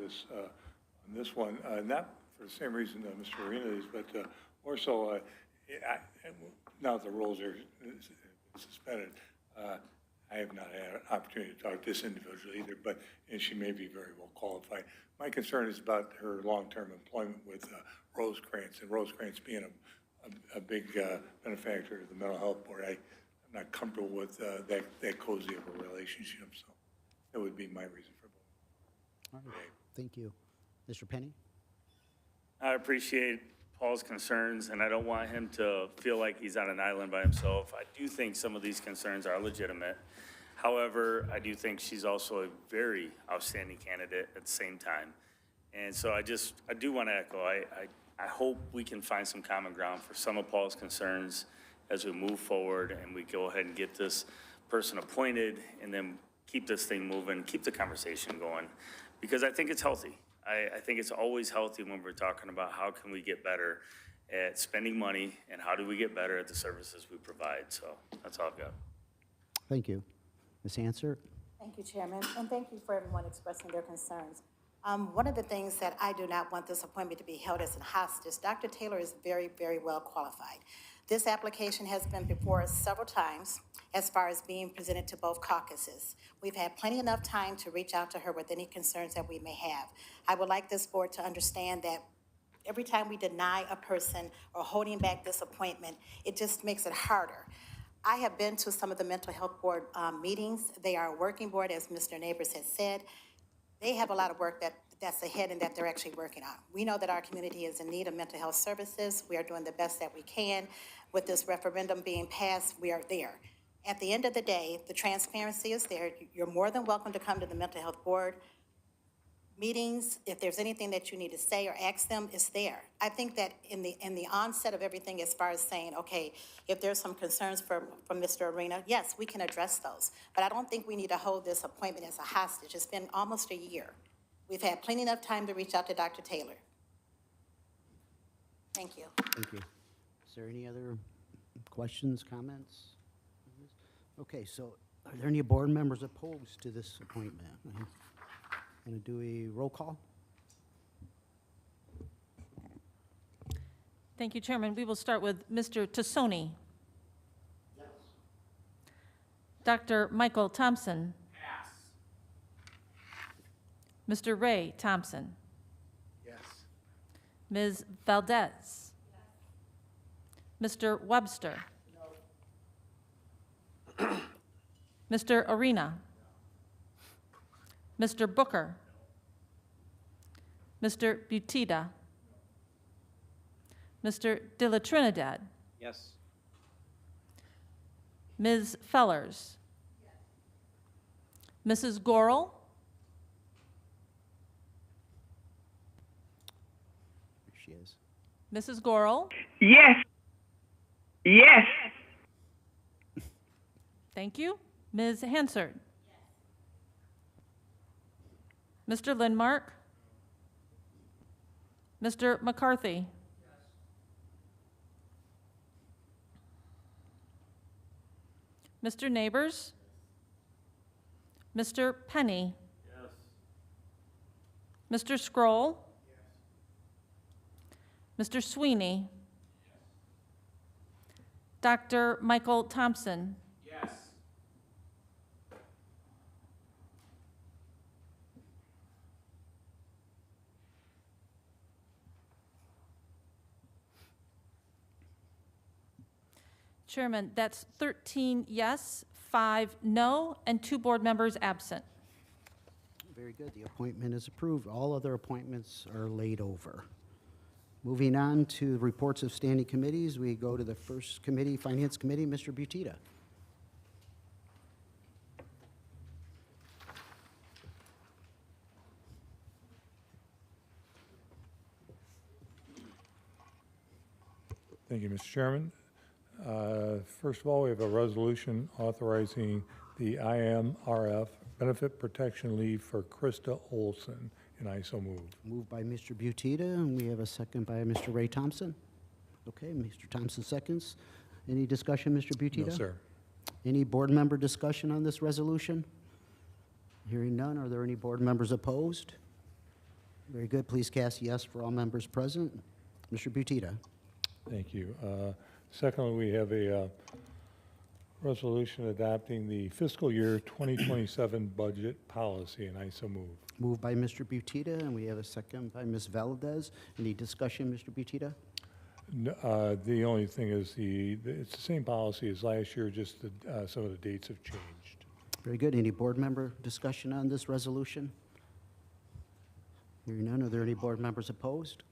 this one, not for the same reason that Mr. Arena is, but more so, now that the rules are suspended, I have not had an opportunity to talk to this individual either, and she may be very well qualified. My concern is about her long-term employment with Rosecrans, and Rosecrans being a big benefactor of the Mental Health Board. I'm not comfortable with that cozy of a relationship, so that would be my reason for voting. All right. Thank you. Mr. Penny? I appreciate Paul's concerns, and I don't want him to feel like he's on an island by himself. I do think some of these concerns are legitimate. However, I do think she's also a very outstanding candidate at the same time. And so I do want to echo, I hope we can find some common ground for some of Paul's concerns as we move forward and we go ahead and get this person appointed and then keep this thing moving, keep the conversation going, because I think it's healthy. I think it's always healthy when we're talking about how can we get better at spending money and how do we get better at the services we provide. So that's all I've got. Thank you. Ms. Hansard? Thank you, Chairman, and thank you for everyone expressing their concerns. One of the things that I do not want this appointment to be held as a hostage, Dr. Taylor is very, very well qualified. This application has been before us several times as far as being presented to both caucuses. We've had plenty enough time to reach out to her with any concerns that we may have. I would like this board to understand that every time we deny a person or holding back this appointment, it just makes it harder. I have been to some of the mental health board meetings. They are a working board, as Mr. Neighbors has said. They have a lot of work that's ahead and that they're actually working on. We know that our community is in need of mental health services. We are doing the best that we can. With this referendum being passed, we are there. At the end of the day, the transparency is there. You're more than welcome to come to the mental health board meetings. If there's anything that you need to say or ask them, it's there. I think that in the onset of everything, as far as saying, okay, if there's some concerns from Mr. Arena, yes, we can address those. But I don't think we need to hold this appointment as a hostage. It's been almost a year. We've had plenty enough time to reach out to Dr. Taylor. Thank you. Thank you. Is there any other questions, comments? Okay, so are there any board members opposed to this appointment? Going to do a roll call? Thank you, Chairman. We will start with Mr. Tassoni. Yes. Dr. Michael Thompson. Yes. Mr. Ray Thompson. Yes. Ms. Valdez. Yes. Mr. Webster. No. Mr. Arena. No. Mr. Booker. No. Mr. Butita. No. Mr. De La Trinidad. Yes. Ms. Fellers. Yes. Mrs. Gorel. Here she is. Mrs. Gorel. Yes. Yes. Thank you. Ms. Hansard. Yes. Mr. Lindmark. Mr. McCarthy. Yes. Mr. Neighbors. Mr. Penny. Yes. Mr. Scroll. Yes. Mr. Sweeney. Yes. Dr. Michael Thompson. Yes. Chairman, that's 13 yes, 5 no, and 2 board members absent. Very good. The appointment is approved. All other appointments are laid over. Moving on to reports of standing committees, we go to the first committee, Finance Committee. Mr. Butita. Thank you, Mr. Chairman. First of all, we have a resolution authorizing the IMRF benefit protection leave for Krista Olson, and I so move. Moved by Mr. Butita, and we have a second by Mr. Ray Thompson. Okay, Mr. Thompson seconds. Any discussion, Mr. Butita? No, sir. Any board member discussion on this resolution? Hearing none, are there any board members opposed? Very good, please cast yes for all members present. Mr. Butita. Thank you. Secondly, we have a resolution adopting the fiscal year 2027 budget policy, and I so move. Moved by Mr. Butita, and we have a second by Ms. Valadez. Any discussion, Mr. Butita? The only thing is it's the same policy as last year, just some of the dates have changed. Very good. Any board member discussion on this resolution? Hearing none, are there any board members opposed?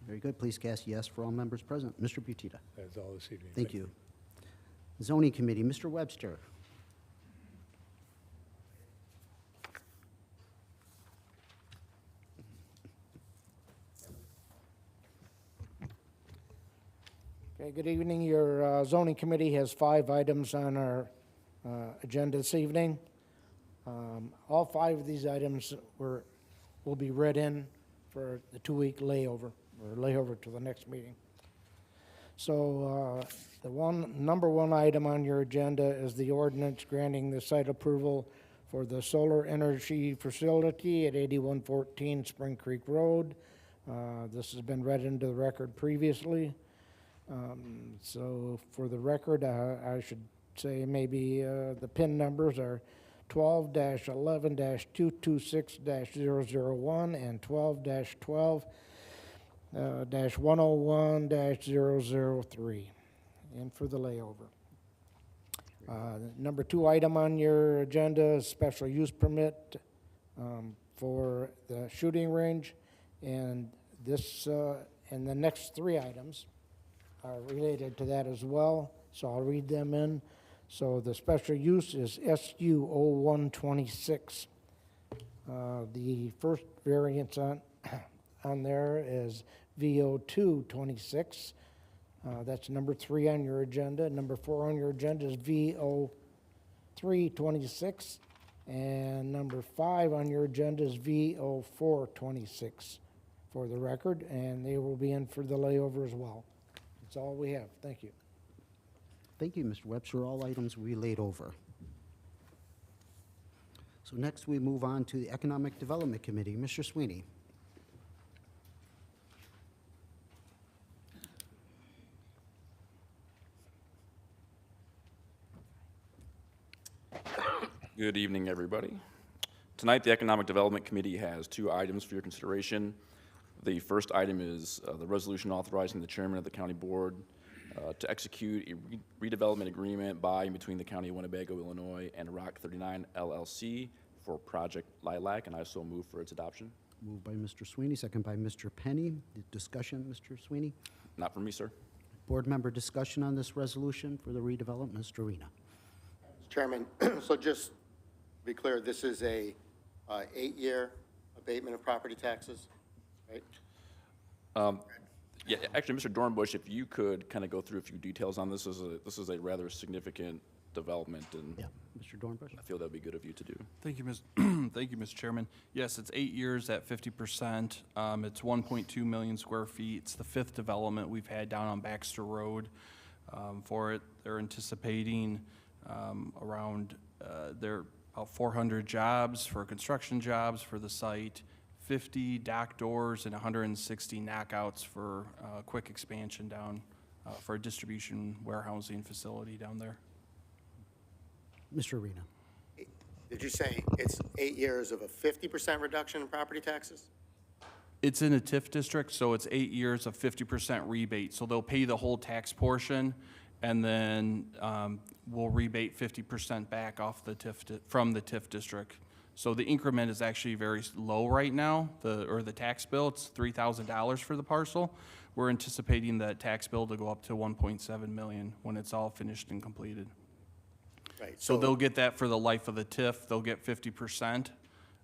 Very good. Please cast yes for all members present. Mr. Butita. That's all this evening. Thank you. Zoning Committee, Mr. Webster. Okay, good evening. Your zoning committee has 5 items on our agenda this evening. All 5 of these items will be read in for the 2-week layover, or layover to the next meeting. So the number one item on your agenda is the ordinance granting the site approval for the solar energy facility at 8114 Spring Creek Road. This has been read into the record previously. So for the record, I should say maybe the PIN numbers are 12-11-226-001 and 12-101-003. And for the layover. Number 2 item on your agenda is special use permit for the shooting range. And this and the next 3 items are related to that as well, so I'll read them in. So the special use is SU 0126. The first variance on there is VO 226. That's number 3 on your agenda. Number 4 on your agenda is VO 326. And number 5 on your agenda is VO 426 for the record, and they will be in for the layover as well. That's all we have. Thank you. Thank you, Mr. Webster. All items will be laid over. So next we move on to the Economic Development Committee. Mr. Sweeney. Good evening, everybody. Tonight, the Economic Development Committee has 2 items for your consideration. The first item is the resolution authorizing the chairman of the county board to execute a redevelopment agreement by and between the County of Winnebago, Illinois, and Rock 39 LLC for Project Lilac, and I so move for its adoption. Moved by Mr. Sweeney, second by Mr. Penny. Discussion, Mr. Sweeney? Not for me, sir. Board member discussion on this resolution for the redevelopment, Mr. Arena. Chairman, so just to be clear, this is a 8-year abatement of property taxes, right? Yeah, actually, Mr. Dornbush, if you could kind of go through a few details on this. This is a rather significant development, and yeah, Mr. Dornbush. I feel that would be good of you to do. Thank you, Thank you, Mr. Chairman. Yes, it's 8 years at 50%. It's 1.2 million square feet. It's the 5th development we've had down on Baxter Road for it. They're anticipating around about 400 jobs for construction jobs for the site, 50 dock doors, and 160 knockouts for quick expansion down for a distribution warehousing facility down there. Mr. Arena. Did you say it's 8 years of a 50% reduction in property taxes? It's in a TIF district, so it's 8 years of 50% rebate. So they'll pay the whole tax portion, and then we'll rebate 50% back off the TIF from the TIF district. So the increment is actually very low right now. The tax bill, it's $3,000 for the parcel. We're anticipating that tax bill to go up to 1.7 million when it's all finished and completed. Right. So they'll get that for the life of the TIF. They'll get 50%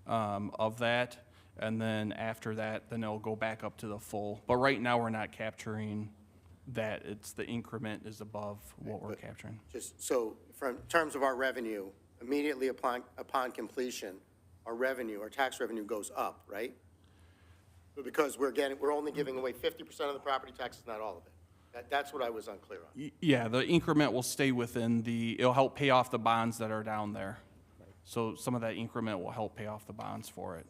of that, and then after that, then it'll go back up to the full. But right now, we're not capturing that. It's the increment is above what we're capturing. Just so, from terms of our revenue, immediately upon completion, our revenue, our tax revenue goes up, right? Because we're only giving away 50% of the property taxes, not all of it. That's what I was unclear on. Yeah, the increment will stay within it'll help pay off the bonds that are down there. So some of that increment will help pay off the bonds for it.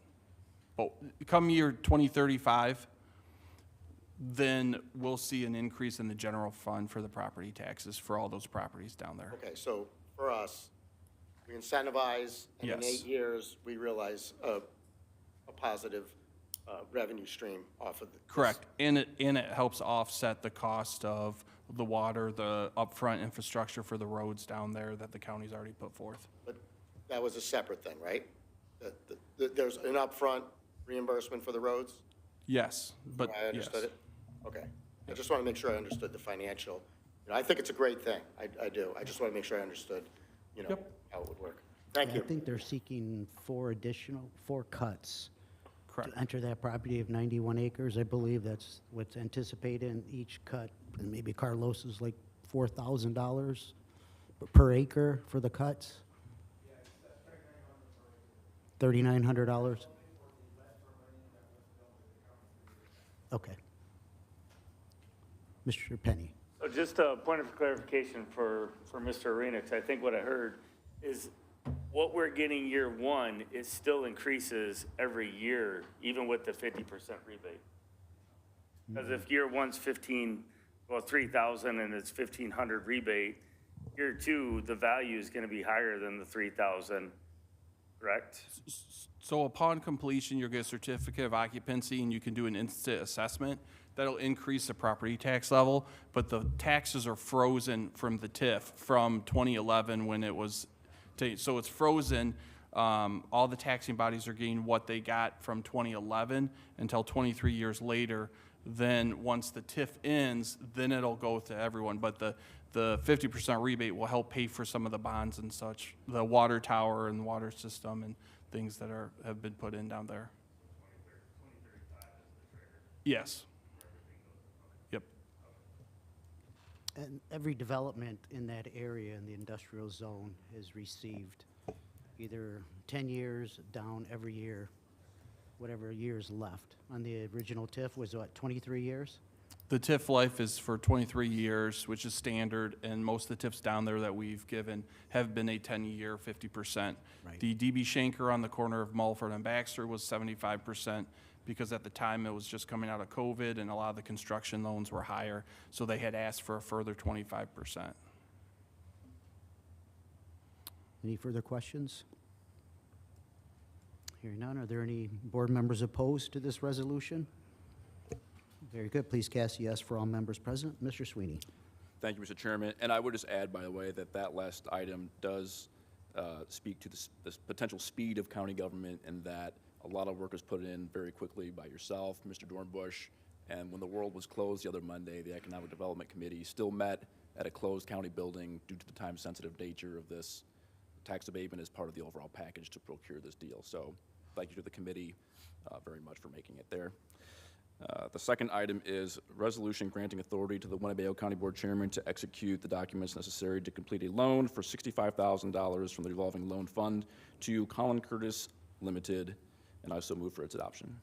But come year 2035, then we'll see an increase in the general fund for the property taxes for all those properties down there. Okay, so for us, we incentivize, and in Yes. 8 years, we realize a positive revenue stream off of the. Correct, and it helps offset the cost of the water, the upfront infrastructure for the roads down there that the county's already put forth. But that was a separate thing, right? There's an upfront reimbursement for the roads? Yes, but I understood yes. it? Okay. I just want to make sure I understood the financial. I think it's a great thing. I do. I just want to make sure I understood, how it would work. Thank you. I think they're seeking 4 cuts. Correct. To enter that property of 91 acres. I believe that's what's anticipated in each cut. And maybe Carlos is like $4,000 per acre for the cuts? $3,900? Okay. Mr. Penny. So just a point of clarification for Mr. Arena, because I think what I heard is what we're getting year one, it still increases every year, even with the 50% rebate. Because if year one's 3,000 and it's 1,500 rebate, year two, the value is going to be higher than the 3,000, correct? So upon completion, you'll get a certificate of occupancy and you can do an instant assessment. That'll increase the property tax level, but the taxes are frozen from the TIF from 2011 when it was, so it's frozen. All the taxing bodies are getting what they got from 2011 until 23 years later. Then once the TIF ends, then it'll go to everyone. But the 50% rebate will help pay for some of the bonds and such, the water tower and water system and things that have been put in down there. Yes. Yep. And every development in that area in the industrial zone has received either 10 years down every year, whatever years left. On the original TIF was what, 23 years? The TIF life is for 23 years, which is standard, and most of the TIFs down there that we've given have been a 10-year, 50%. Right. The DB Shanker on the corner of Mulford and Baxter was 75%, because at the time it was just coming out of COVID and a lot of the construction loans were higher, so they had asked for a further 25%. Any further questions? Hearing none, are there any board members opposed to this resolution? Very good. Please cast yes for all members present. Mr. Sweeney. Thank you, Mr. Chairman. And I would just add, by the way, that last item does speak to the potential speed of county government, and that a lot of work was put in very quickly by yourself, Mr. Dornbush, and when the world was closed the other Monday, the Economic Development Committee still met at a closed county building due to the time-sensitive nature of this. Tax abatement is part of the overall package to procure this deal. So thank you to the committee very much for making it there. The second item is resolution granting authority to the Winnebago County Board Chairman to execute the documents necessary to complete a loan for $65,000 from the revolving loan fund to Colin Curtis Limited, and I so move for its adoption.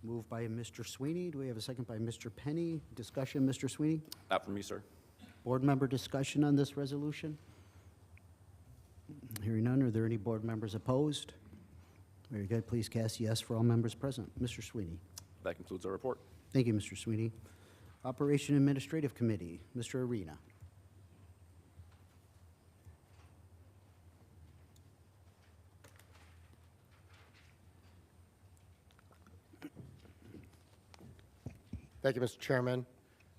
Moved by Mr. Sweeney. Do we have a second by Mr. Penny? Discussion, Mr. Sweeney? Not for me, sir. Board member discussion on this resolution? Hearing none, are there any board members opposed? Very good. Please cast yes for all members present. Mr. Sweeney. That concludes our report. Thank you, Mr. Sweeney. Operation Administrative Committee, Mr. Arena. Thank you, Mr. Chairman.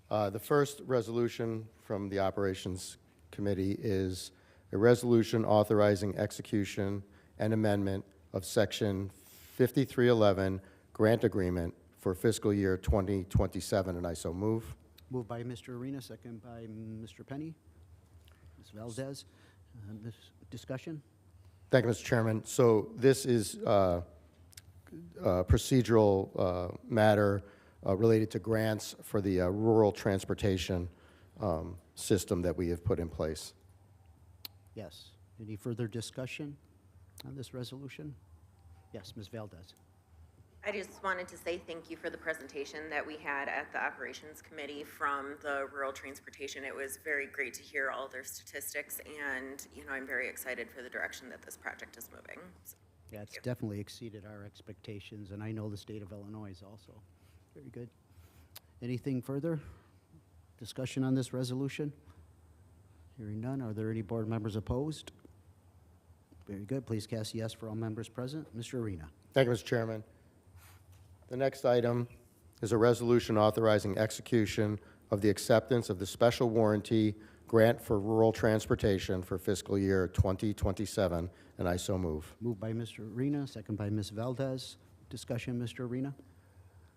The first resolution from the Operations Committee is a resolution authorizing execution and amendment of Section 5311 Grant Agreement for fiscal year 2027, and I so move. Moved by Mr. Arena, second by Mr. Penny. Ms. Valdez. Discussion? Thank you, Mr. Chairman. So this is a procedural matter related to grants for the rural transportation system that we have put in place. Yes. Any further discussion on this resolution? Yes, Ms. Valdez. I just wanted to say thank you for the presentation that we had at the Operations Committee from the Rural Transportation. It was very great to hear all their statistics, and, you know, I'm very excited for the direction that this project is moving. So, Yeah, it's definitely exceeded our expectations, and I know the state of Illinois is also. Very good. Anything further? Discussion on this resolution? Hearing none, are there any board members opposed? Very good. Please cast yes for all members present. Mr. Arena. Thank you, Mr. Chairman. The next item is a resolution authorizing execution of the acceptance of the special warranty grant for rural transportation for fiscal year 2027, and I so move. Moved by Mr. Arena, second by Ms. Valdez. Discussion, Mr. Arena?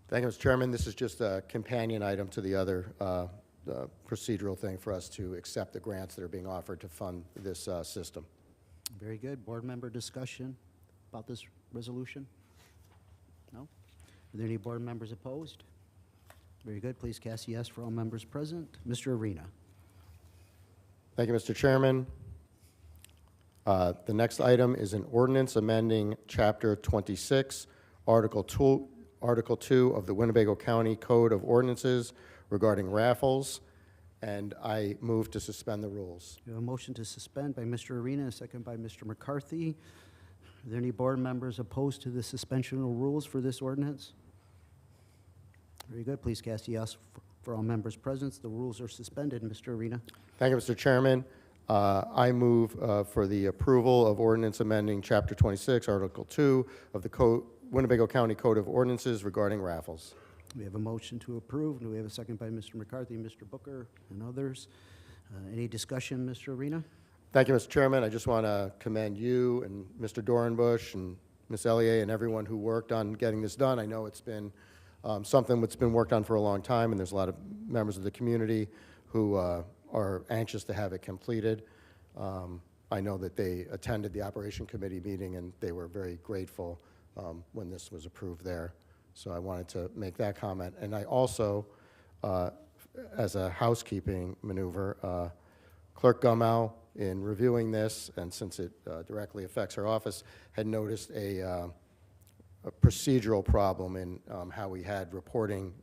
Thank you, Mr. Chairman. This is just a companion item to the other procedural thing for us to accept the grants that are being offered to fund this system. Very good. Board member discussion about this resolution? No? Are there any board members opposed? Very good. Please cast yes for all members present. Mr. Arena. Thank you, Mr. Chairman. The next item is an ordinance amending Chapter 26, Article 2 of the Winnebago County Code of Ordinances regarding raffles, and I move to suspend the rules. We have a motion to suspend by Mr. Arena, a second by Mr. McCarthy. Are there any board members opposed to the suspension of rules for this ordinance? Very good. Please cast yes for all members present. The rules are suspended. Mr. Arena. Thank you, Mr. Chairman. I move for the approval of ordinance amending Chapter 26, Article 2 of the Winnebago County Code of Ordinances regarding raffles. We have a motion to approve. Do we have a second by Mr. McCarthy, Mr. Booker, and others? Any discussion, Mr. Arena? Thank you, Mr. Chairman. I just want to commend you and Mr. Dorenbush and Ms. Elliott and everyone who worked on getting this done. I know it's been something that's been worked on for a long time, and there's a lot of members of the community who are anxious to have it completed. I know that they attended the Operation Committee meeting, and they were very grateful when this was approved there. So I wanted to make that comment. And I also, as a housekeeping maneuver, Clerk Gumow, in reviewing this, and since it directly affects her office, had noticed a procedural problem in how we had reporting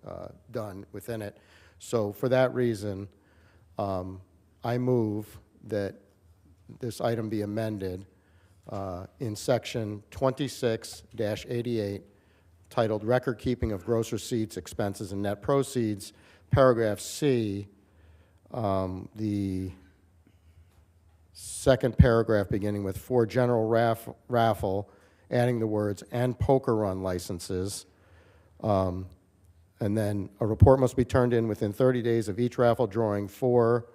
done within it. So for that reason, I move that this item be amended in section 26-88, titled Record Keeping of Gross Receipts, Expenses, and Net Proceeds, paragraph C, the second paragraph beginning with for general raffle, adding the words and poker run licenses. And then a report must be turned in within 30 days of each raffle drawing for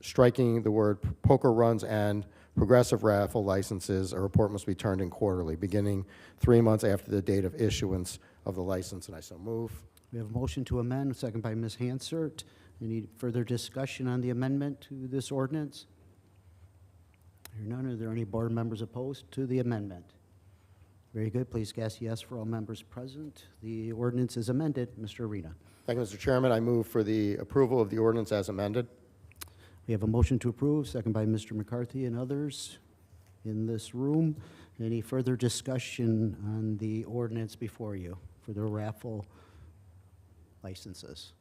striking the word poker runs and progressive raffle licenses. A report must be turned in quarterly, beginning 3 months after the date of issuance of the license, and I so move. We have a motion to amend, second by Ms. Hansert. Any further discussion on the amendment to this ordinance? Hearing none, are there any board members opposed to the amendment? Very good. Please cast yes for all members present. The ordinance is amended. Mr. Arena. Thank you, Mr. Chairman. I move for the approval of the ordinance as amended. We have a motion to approve, second by Mr. McCarthy and others in this room. Any further discussion on the ordinance before you for the raffle licenses?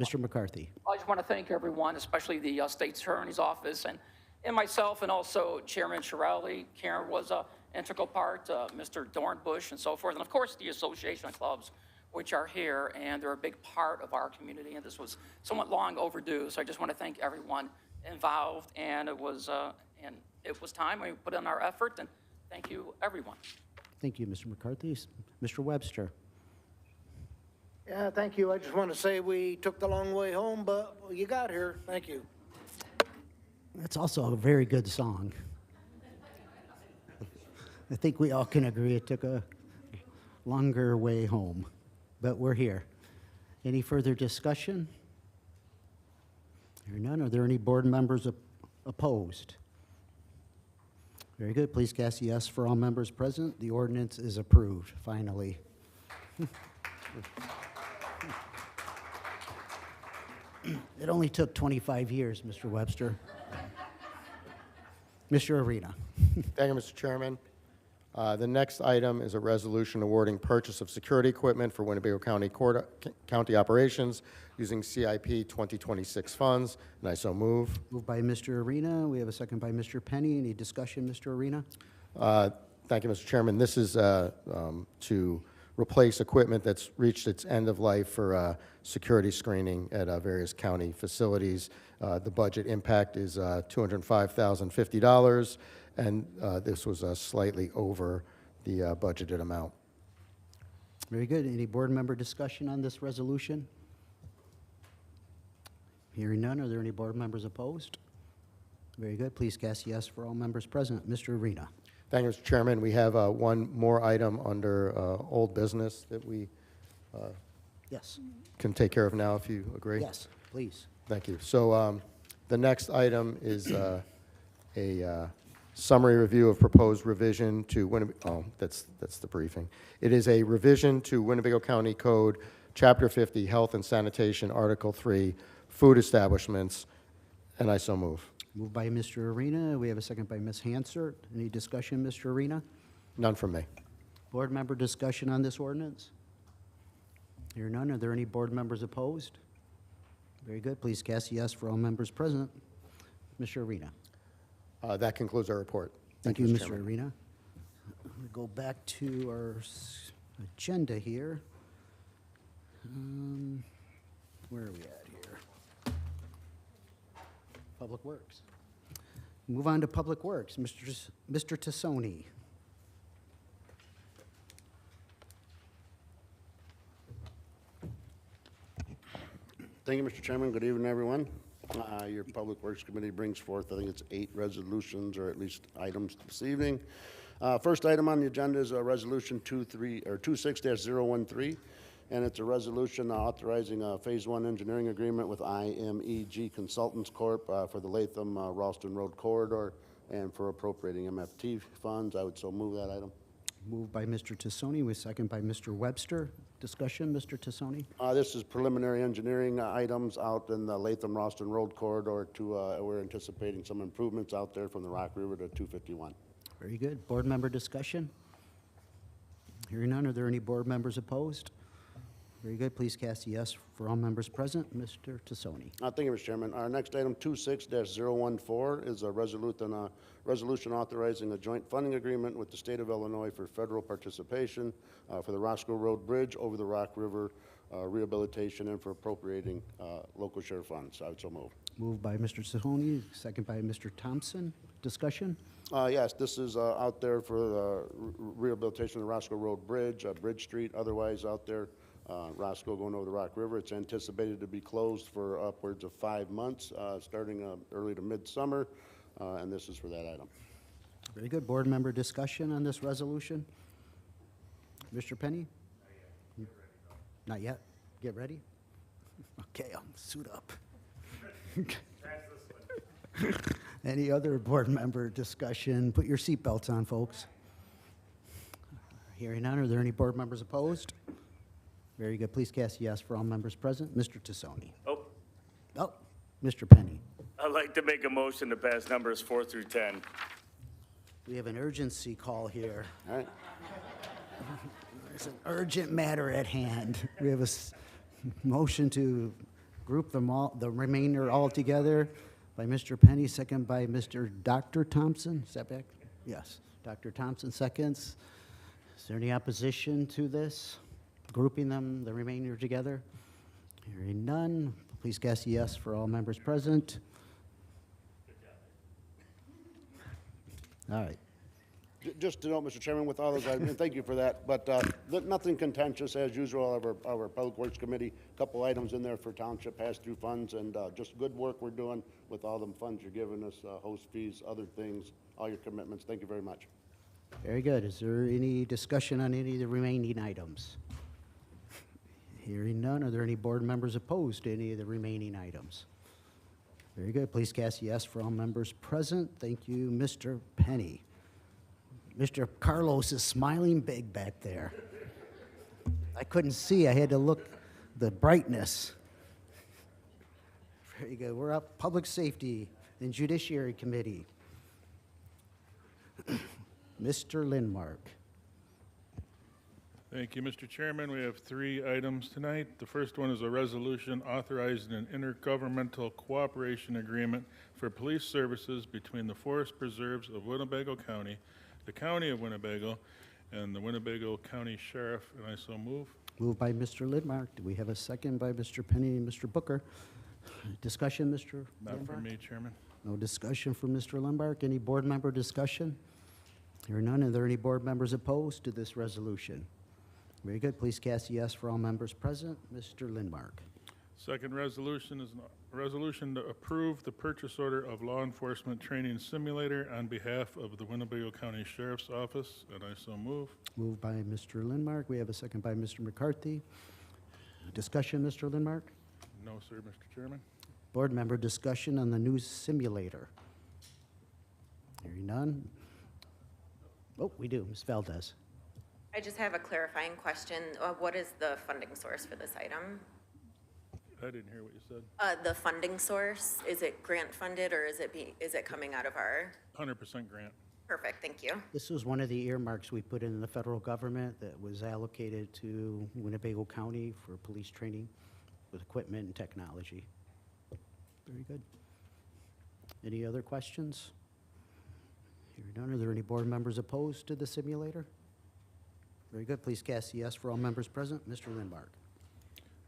Mr. McCarthy. I just want to thank everyone, especially the State Attorney's Office and myself, and also Chairman Shirelli. Karen was an integral part, Mr. Dornbush, and so forth, and of course the association of clubs, which are here, and they're a big part of our community, and this was somewhat long overdue. So I just want to thank everyone involved, and it was time. We put in our effort, and thank you, everyone. Thank you, Mr. McCarthy. Mr. Webster. Yeah, thank you. I just want to say we took the long way home, but you got here. Thank you. That's also a very good song. I think we all can agree it took a longer way home, but we're here. Any further discussion? Hearing none, are there any board members opposed? Very good. Please cast yes for all members present. The ordinance is approved, finally. It only took 25 years, Mr. Webster. Mr. Arena. Thank you, Mr. Chairman. The next item is a resolution awarding purchase of security equipment for Winnebago County operations using CIP 2026 funds, and I so move. Moved by Mr. Arena. We have a second by Mr. Penny. Any discussion, Mr. Arena? Thank you, Mr. Chairman. This is to replace equipment that's reached its end of life for security screening at various county facilities. The budget impact is $205,050, and this was slightly over the budgeted amount. Very good. Any board member discussion on this resolution? Hearing none, are there any board members opposed? Very good. Please cast yes for all members present. Mr. Arena. Thank you, Mr. Chairman. We have one more item under old business that we Yes. can take care of now, if you agree. Yes, please. Thank you. So the next item is a summary review of proposed revision to Winnebago, that's the briefing. It is a revision to Winnebago County Code, Chapter 50, Health and Sanitation, Article 3, Food Establishments, and I so move. Moved by Mr. Arena. We have a second by Ms. Hansert. Any discussion, Mr. Arena? None from me. Board member discussion on this ordinance? Hearing none, are there any board members opposed? Very good. Please cast yes for all members present. Mr. Arena. That concludes our report. Thank you, Mr. Mr. Chairman. Arena. We go back to our agenda here. Where are we at here? Public Works. Move on to Public Works. Mr. Tassoni. Thank you, Mr. Chairman. Good evening, everyone. Your Public Works Committee brings forth, I think it's 8 resolutions, or at least items this evening. First item on the agenda is Resolution 26-013, and it's a resolution authorizing a Phase 1 engineering agreement with IMEG Consultants Corp. For the Latham-Ralston Road corridor and for appropriating MFT funds. I would so move that item. Moved by Mr. Tassoni, with second by Mr. Webster. Discussion, Mr. Tassoni? This is preliminary engineering items out in the Latham-Ralston Road corridor. We're anticipating some improvements out there from the Rock River to 251. Very good. Board member discussion? Hearing none, are there any board members opposed? Very good. Please cast a yes for all members present. Mr. Tassoni. Thank you, Mr. Chairman. Our next item, 26-014, is a resolution authorizing a joint funding agreement with the state of Illinois for federal participation for the Roscoe Road Bridge over the Rock River rehabilitation and for appropriating local share funds. I would so move. Moved by Mr. Tassoni, second by Mr. Thompson. Discussion? Yes, this is out there for the rehabilitation of the Roscoe Road Bridge, Bridge Street, otherwise out there. Roscoe going over the Rock River. It's anticipated to be closed for upwards of 5 months, starting early to midsummer, and this is for that item. Very good. Board member discussion on this resolution? Mr. Penny? Not yet. Get ready? Okay, I'll suit up. Any other board member discussion? Put your seatbelts on, folks. Hearing none, are there any board members opposed? Very good. Please cast yes for all members present. Mr. Tassoni. Oh, Mr. Penny. I'd like to make a motion to pass numbers 4 through 10. We have an urgency call here. All right. There's an urgent matter at hand. We have a motion to group them all, the remainder all together by Mr. Penny, second by Mr. Dr. Thompson. Is that back? Yes. Dr. Thompson seconds. Is there any opposition to this? Grouping them, the remainder together? Hearing none, please cast a yes for all members present. All right. Just to note, Mr. Chairman, with all those items, and thank you for that, but nothing contentious as usual. Our Public Works Committee, a couple items in there for township pass-through funds, and just good work we're doing with all them funds you're giving us, host fees, other things, all your commitments. Thank you very much. Very good. Is there any discussion on any of the remaining items? Hearing none, are there any board members opposed to any of the remaining items? Very good. Please cast yes for all members present. Thank you, Mr. Penny. Mr. Carlos is smiling big back there. I couldn't see. I had to look the brightness. Very good. We're up Public Safety and Judiciary Committee. Mr. Lindmark. Thank you, Mr. Chairman. We have 3 items tonight. The first one is a resolution authorizing an intergovernmental cooperation agreement for police services between the Forest Preserves of Winnebago County, the County of Winnebago, and the Winnebago County Sheriff, and I so move. Moved by Mr. Lindmark. Do we have a second by Mr. Penny and Mr. Booker? Discussion, Mr. Not for Lindmark? me, Chairman. No discussion from Mr. Lindmark. Any board member discussion? Hearing none, are there any board members opposed to this resolution? Very good. Please cast a yes for all members present. Mr. Lindmark. Second resolution is a resolution to approve the purchase order of law enforcement training simulator on behalf of the Winnebago County Sheriff's Office, and I so move. Moved by Mr. Lindmark. We have a second by Mr. McCarthy. Discussion, Mr. Lindmark? No, sir, Mr. Chairman. Board member discussion on the new simulator. Hearing none. Oh, we do. Ms. Valdez. I just have a clarifying question. What is the funding source for this item? I didn't hear what you said. The funding source, is it grant funded or is it coming out of our? 100% grant. Perfect, thank you. This was one of the earmarks we put in the federal government that was allocated to Winnebago County for police training with equipment and technology. Very good. Any other questions? Hearing none, are there any board members opposed to the simulator? Very good. Please cast a yes for all members present. Mr. Lindmark.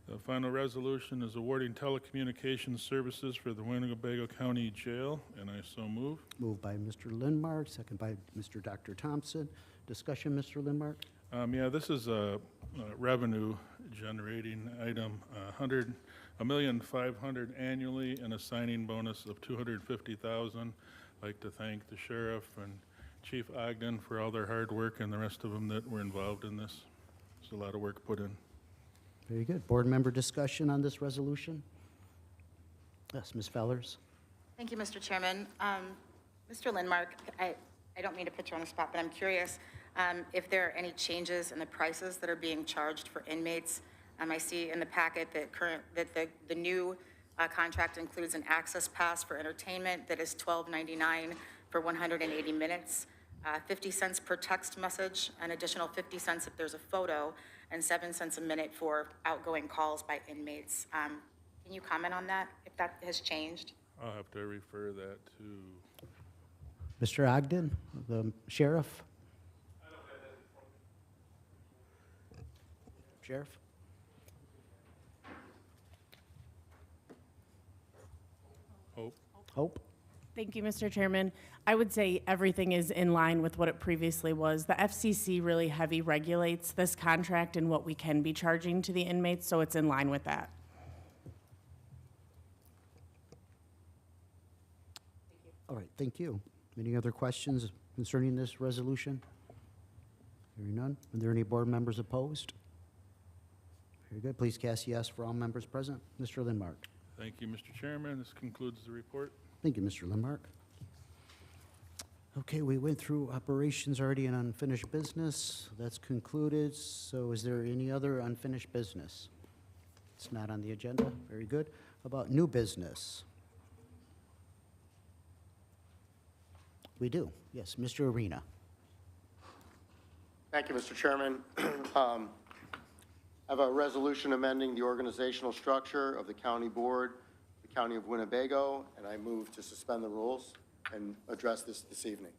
The final resolution is awarding telecommunications services for the Winnebago County Jail, and I so move. Moved by Mr. Lindmark, second by Mr. Dr. Thompson. Discussion, Mr. Lindmark? Yeah, this is a revenue-generating item, $1,500,000 annually, and a signing bonus of $250,000. I'd like to thank the sheriff and Chief Ogden for all their hard work and the rest of them that were involved in this. There's a lot of work put in. Very good. Board member discussion on this resolution? Yes, Ms. Fellers. Thank you, Mr. Chairman. Mr. Lindmark, I don't mean to put you on the spot, but I'm curious if there are any changes in the prices that are being charged for inmates. I see in the packet that the new contract includes an access pass for entertainment that is $12.99 for 180 minutes, 50 cents per text message, an additional 50 cents if there's a photo, and 7 cents a minute for outgoing calls by inmates. Can you comment on that, if that has changed? I'll have to refer that to... Mr. Ogden, the sheriff? Sheriff? Hope? Thank you, Mr. Chairman. I would say everything is in line with what it previously was. The FCC really heavy regulates this contract and what we can be charging to the inmates, so it's in line with that. All right, thank you. Any other questions concerning this resolution? Hearing none. Are there any board members opposed? Very good. Please cast yes for all members present. Mr. Lindmark. Thank you, Mr. Chairman. This concludes the report. Thank you, Mr. Lindmark. Okay, we went through operations already and unfinished business. That's concluded. So is there any other unfinished business? It's not on the agenda. Very good. How about new business? We do. Yes, Mr. Arena. Thank you, Mr. Chairman. I have a resolution amending the organizational structure of the county board, the County of Winnebago, and I move to suspend the rules and address this evening.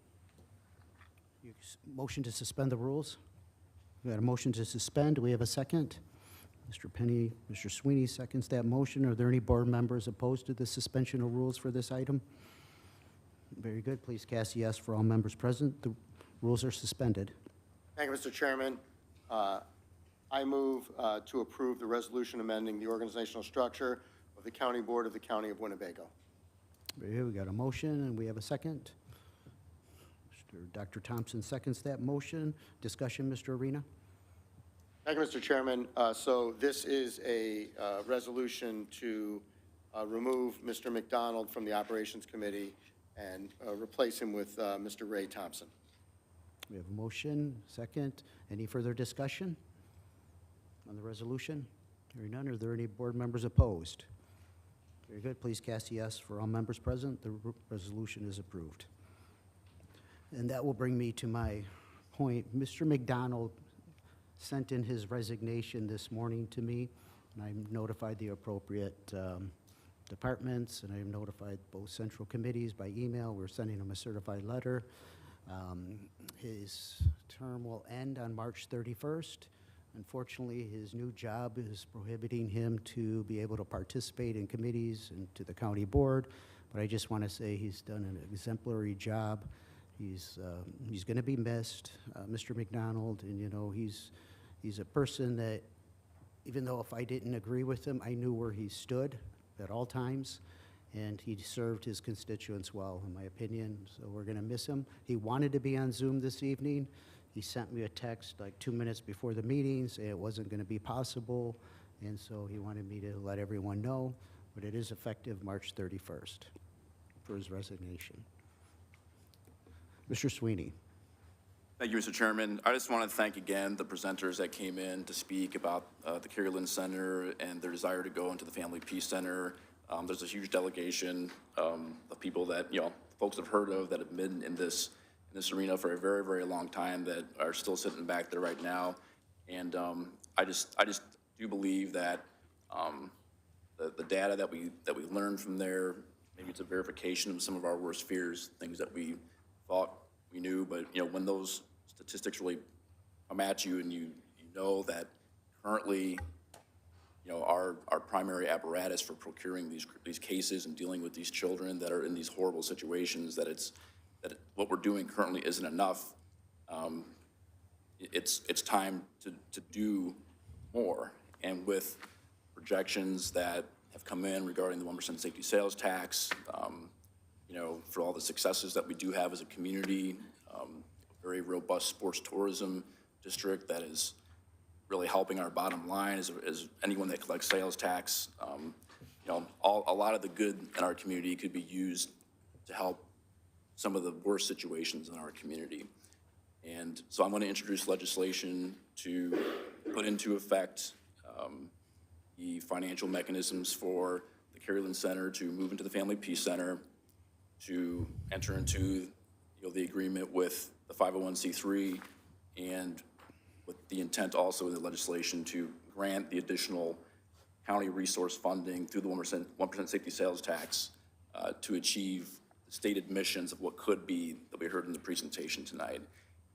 Motion to suspend the rules? We got a motion to suspend. Do we have a second? Mr. Penny, Mr. Sweeney seconds that motion. Are there any board members opposed to the suspension of rules for this item? Very good. Please cast yes for all members present. The rules are suspended. Thank you, Mr. Chairman. I move to approve the resolution amending the organizational structure of the county board of the County of Winnebago. Very good. We got a motion, and we have a second. Dr. Thompson seconds that motion. Discussion, Mr. Arena? Thank you, Mr. Chairman. So this is a resolution to remove Mr. McDonald from the Operations Committee and replace him with Mr. Ray Thompson. We have a motion, second. Any further discussion on the resolution? Hearing none, are there any board members opposed? Very good. Please cast yes for all members present. The resolution is approved. And that will bring me to my point. Mr. McDonald sent in his resignation this morning to me, and I notified the appropriate departments, and I notified both central committees by email. We're sending him a certified letter. His term will end on March 31st. Unfortunately, his new job is prohibiting him to be able to participate in committees and to the county board, but I just want to say he's done an exemplary job. He's going to be missed, Mr. McDonald, and you know, he's a person that, even though if I didn't agree with him, I knew where he stood at all times, and he served his constituents well, in my opinion, so we're going to miss him. He wanted to be on Zoom this evening. He sent me a text like 2 minutes before the meeting saying it wasn't going to be possible, and so he wanted me to let everyone know, but it is effective March 31st for his resignation. Mr. Sweeney. Thank you, Mr. Chairman. I just want to thank again the presenters that came in to speak about the Carrie Lynn Center and their desire to go into the Family Peace Center. There's a huge delegation of people that, you know, folks have heard of that have been in this arena for a very, very long time that are still sitting back there right now. And I just do believe that the data that we learned from there, maybe it's a verification of some of our worst fears, things that we thought we knew, but you know, when those statistics really come at you and you know that currently, you know, our primary apparatus for procuring these cases and dealing with these children that are in these horrible situations, that what we're doing currently isn't enough. It's time to do more. And with projections that have come in regarding the 1% safety sales tax, you know, for all the successes that we do have as a community, a very robust sports tourism district that is really helping our bottom line as anyone that collects sales tax. You know, a lot of the good in our community could be used to help some of the worst situations in our community. And so I'm going to introduce legislation to put into effect the financial mechanisms for the Carrie Lynn Center to move into the Family Peace Center, to enter into, you know, the agreement with the 501c3, and with the intent also in the legislation to grant the additional county resource funding through the 1% safety sales tax to achieve the stated missions of what could be that we heard in the presentation tonight.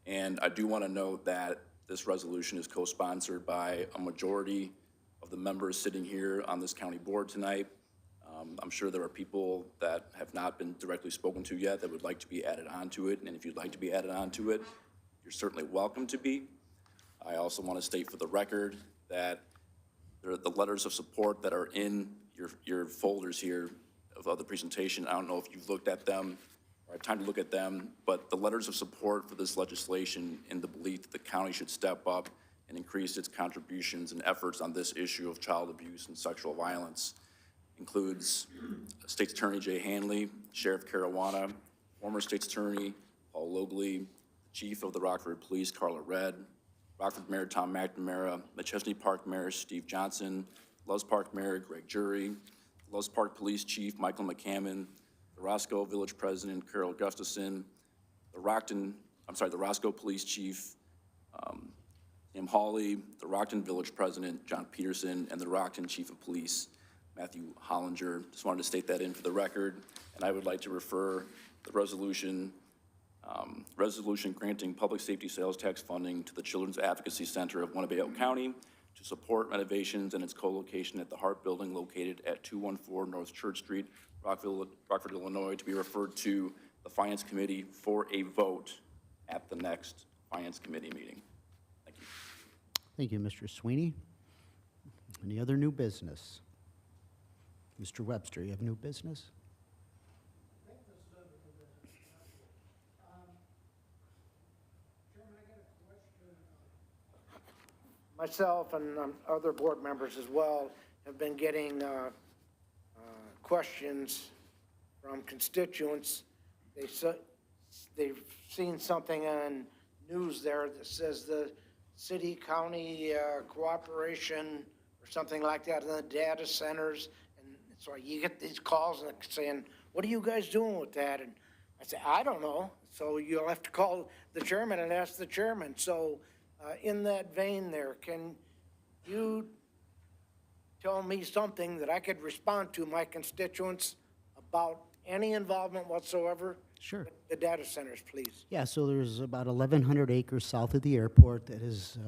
And I do want to note that this resolution is co-sponsored by a majority of the members sitting here on this county board tonight. I'm sure there are people that have not been directly spoken to yet that would like to be added onto it. And if you'd like to be added onto it, you're certainly welcome to be. I also want to state for the record that the letters of support that are in your folders here of the presentation. I don't know if you've looked at them or had time to look at them, but the letters of support for this legislation in the belief that the county should step up and increase its contributions and efforts on this issue of child abuse and sexual violence includes State's Attorney Jay Hanley, Sheriff Caruana, former State's Attorney Paul Logley, Chief of the Rockford Police Carla Redd, Rockford Mayor Tom McNamara, McChesney Park Mayor Steve Johnson, Loves Park Mayor Greg Jury, Loves Park Police Chief Michael McCammon, the Roscoe Village President Carol Gustafson, the Roscoe Police Chief Tim Hawley, the Rockton Village President John Peterson, and the Rockton Chief of Police Matthew Hollinger. Just wanted to state that in for the record, and I would like to refer the resolution granting public safety sales tax funding to the Children's Advocacy Center of Winnebago County to support renovations and its co-location at the Hart Building located at 214 North Church Street, Rockford, Illinois, to be referred to the Finance Committee for a vote at the next Finance Committee meeting. Thank you. Thank you, Mr. Sweeney. Any other new business? Mr. Webster, you have new business? Myself and other board members as well have been getting questions from constituents. They've seen something on news there that says the city-county cooperation or something like that in the data centers. And so you get these calls saying, what are you guys doing with that? And I said, I don't know. So you'll have to call the chairman and ask the chairman. So in that vein there, can you tell me something that I could respond to my constituents about any involvement whatsoever? Sure. with the data centers, please. Yeah, so there's about 1,100 acres south of the airport that is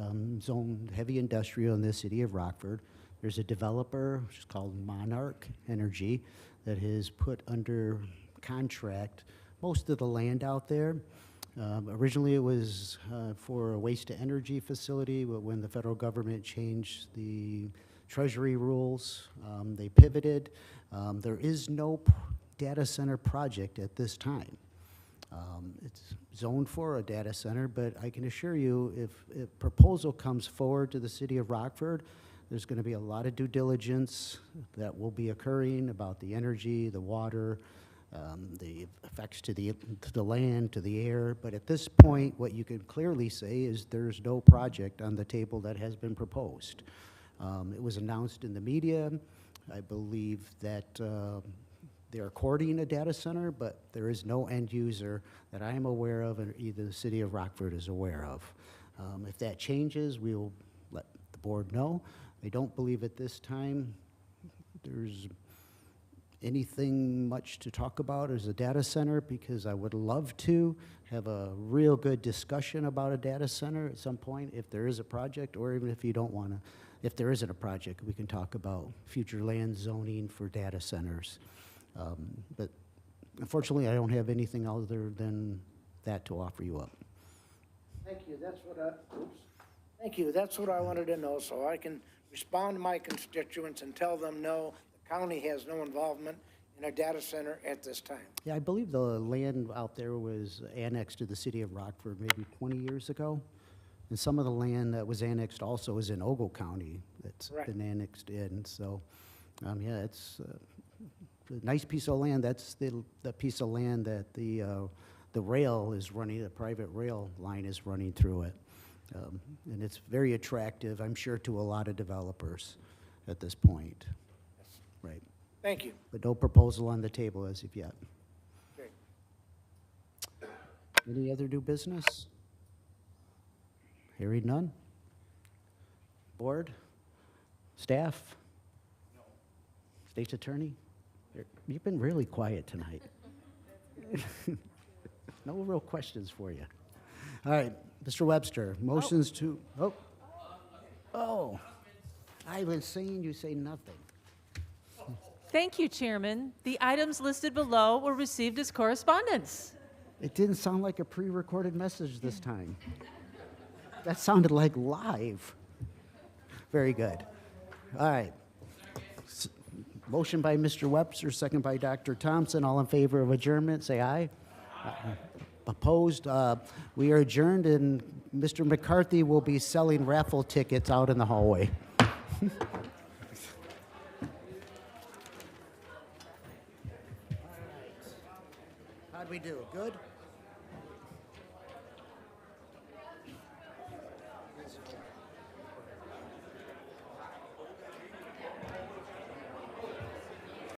zoned heavy industrial in the city of Rockford. There's a developer, which is called Monarch Energy, that has put under contract most of the land out there. Originally, it was for a waste-to-energy facility, but when the federal government changed the treasury rules, they pivoted. There is no data center project at this time. It's zoned for a data center, but I can assure you, if a proposal comes forward to the city of Rockford, there's going to be a lot of due diligence that will be occurring about the energy, the water, the effects to the land, to the air. But at this point, what you can clearly say is there's no project on the table that has been proposed. It was announced in the media. I believe that they're courting a data center, but there is no end user that I am aware of, or either the city of Rockford is aware of. If that changes, we will let the board know. I don't believe at this time there's anything much to talk about as a data center, because I would love to have a real good discussion about a data center at some point if there is a project, or even if you don't want to, if there isn't a project, we can talk about future land zoning for data centers. But unfortunately, I don't have anything other than that to offer you up. Thank you. That's what thank you. That's what I wanted to know, so I can respond to my constituents and tell them, no, the county has no involvement in a data center at this time. Yeah, I believe the land out there was annexed to the city of Rockford maybe 20 years ago. And some of the land that was annexed also is in Ogle County that's Correct. been annexed in. So, yeah, it's a nice piece of land. That's the piece of land that the rail is running, the private rail line is running through it. And it's very attractive, I'm sure, to a lot of developers at this point. Right. Thank you. But no proposal on the table as of yet. Okay. Any other new business? Hearing none? Board? Staff? No. State's attorney? You've been really quiet tonight. No real questions for you. All right, Mr. Webster, motions to, I was saying you say nothing. Thank you, Chairman. The items listed below were received as correspondence. It didn't sound like a pre-recorded message this time. That sounded like live. Very good. All right. Motion by Mr. Webster, second by Dr. Thompson. All in favor of adjournment, say aye. Opposed? We are adjourned, and Mr. McCarthy will be selling raffle tickets out in the hallway. How'd we do? Good?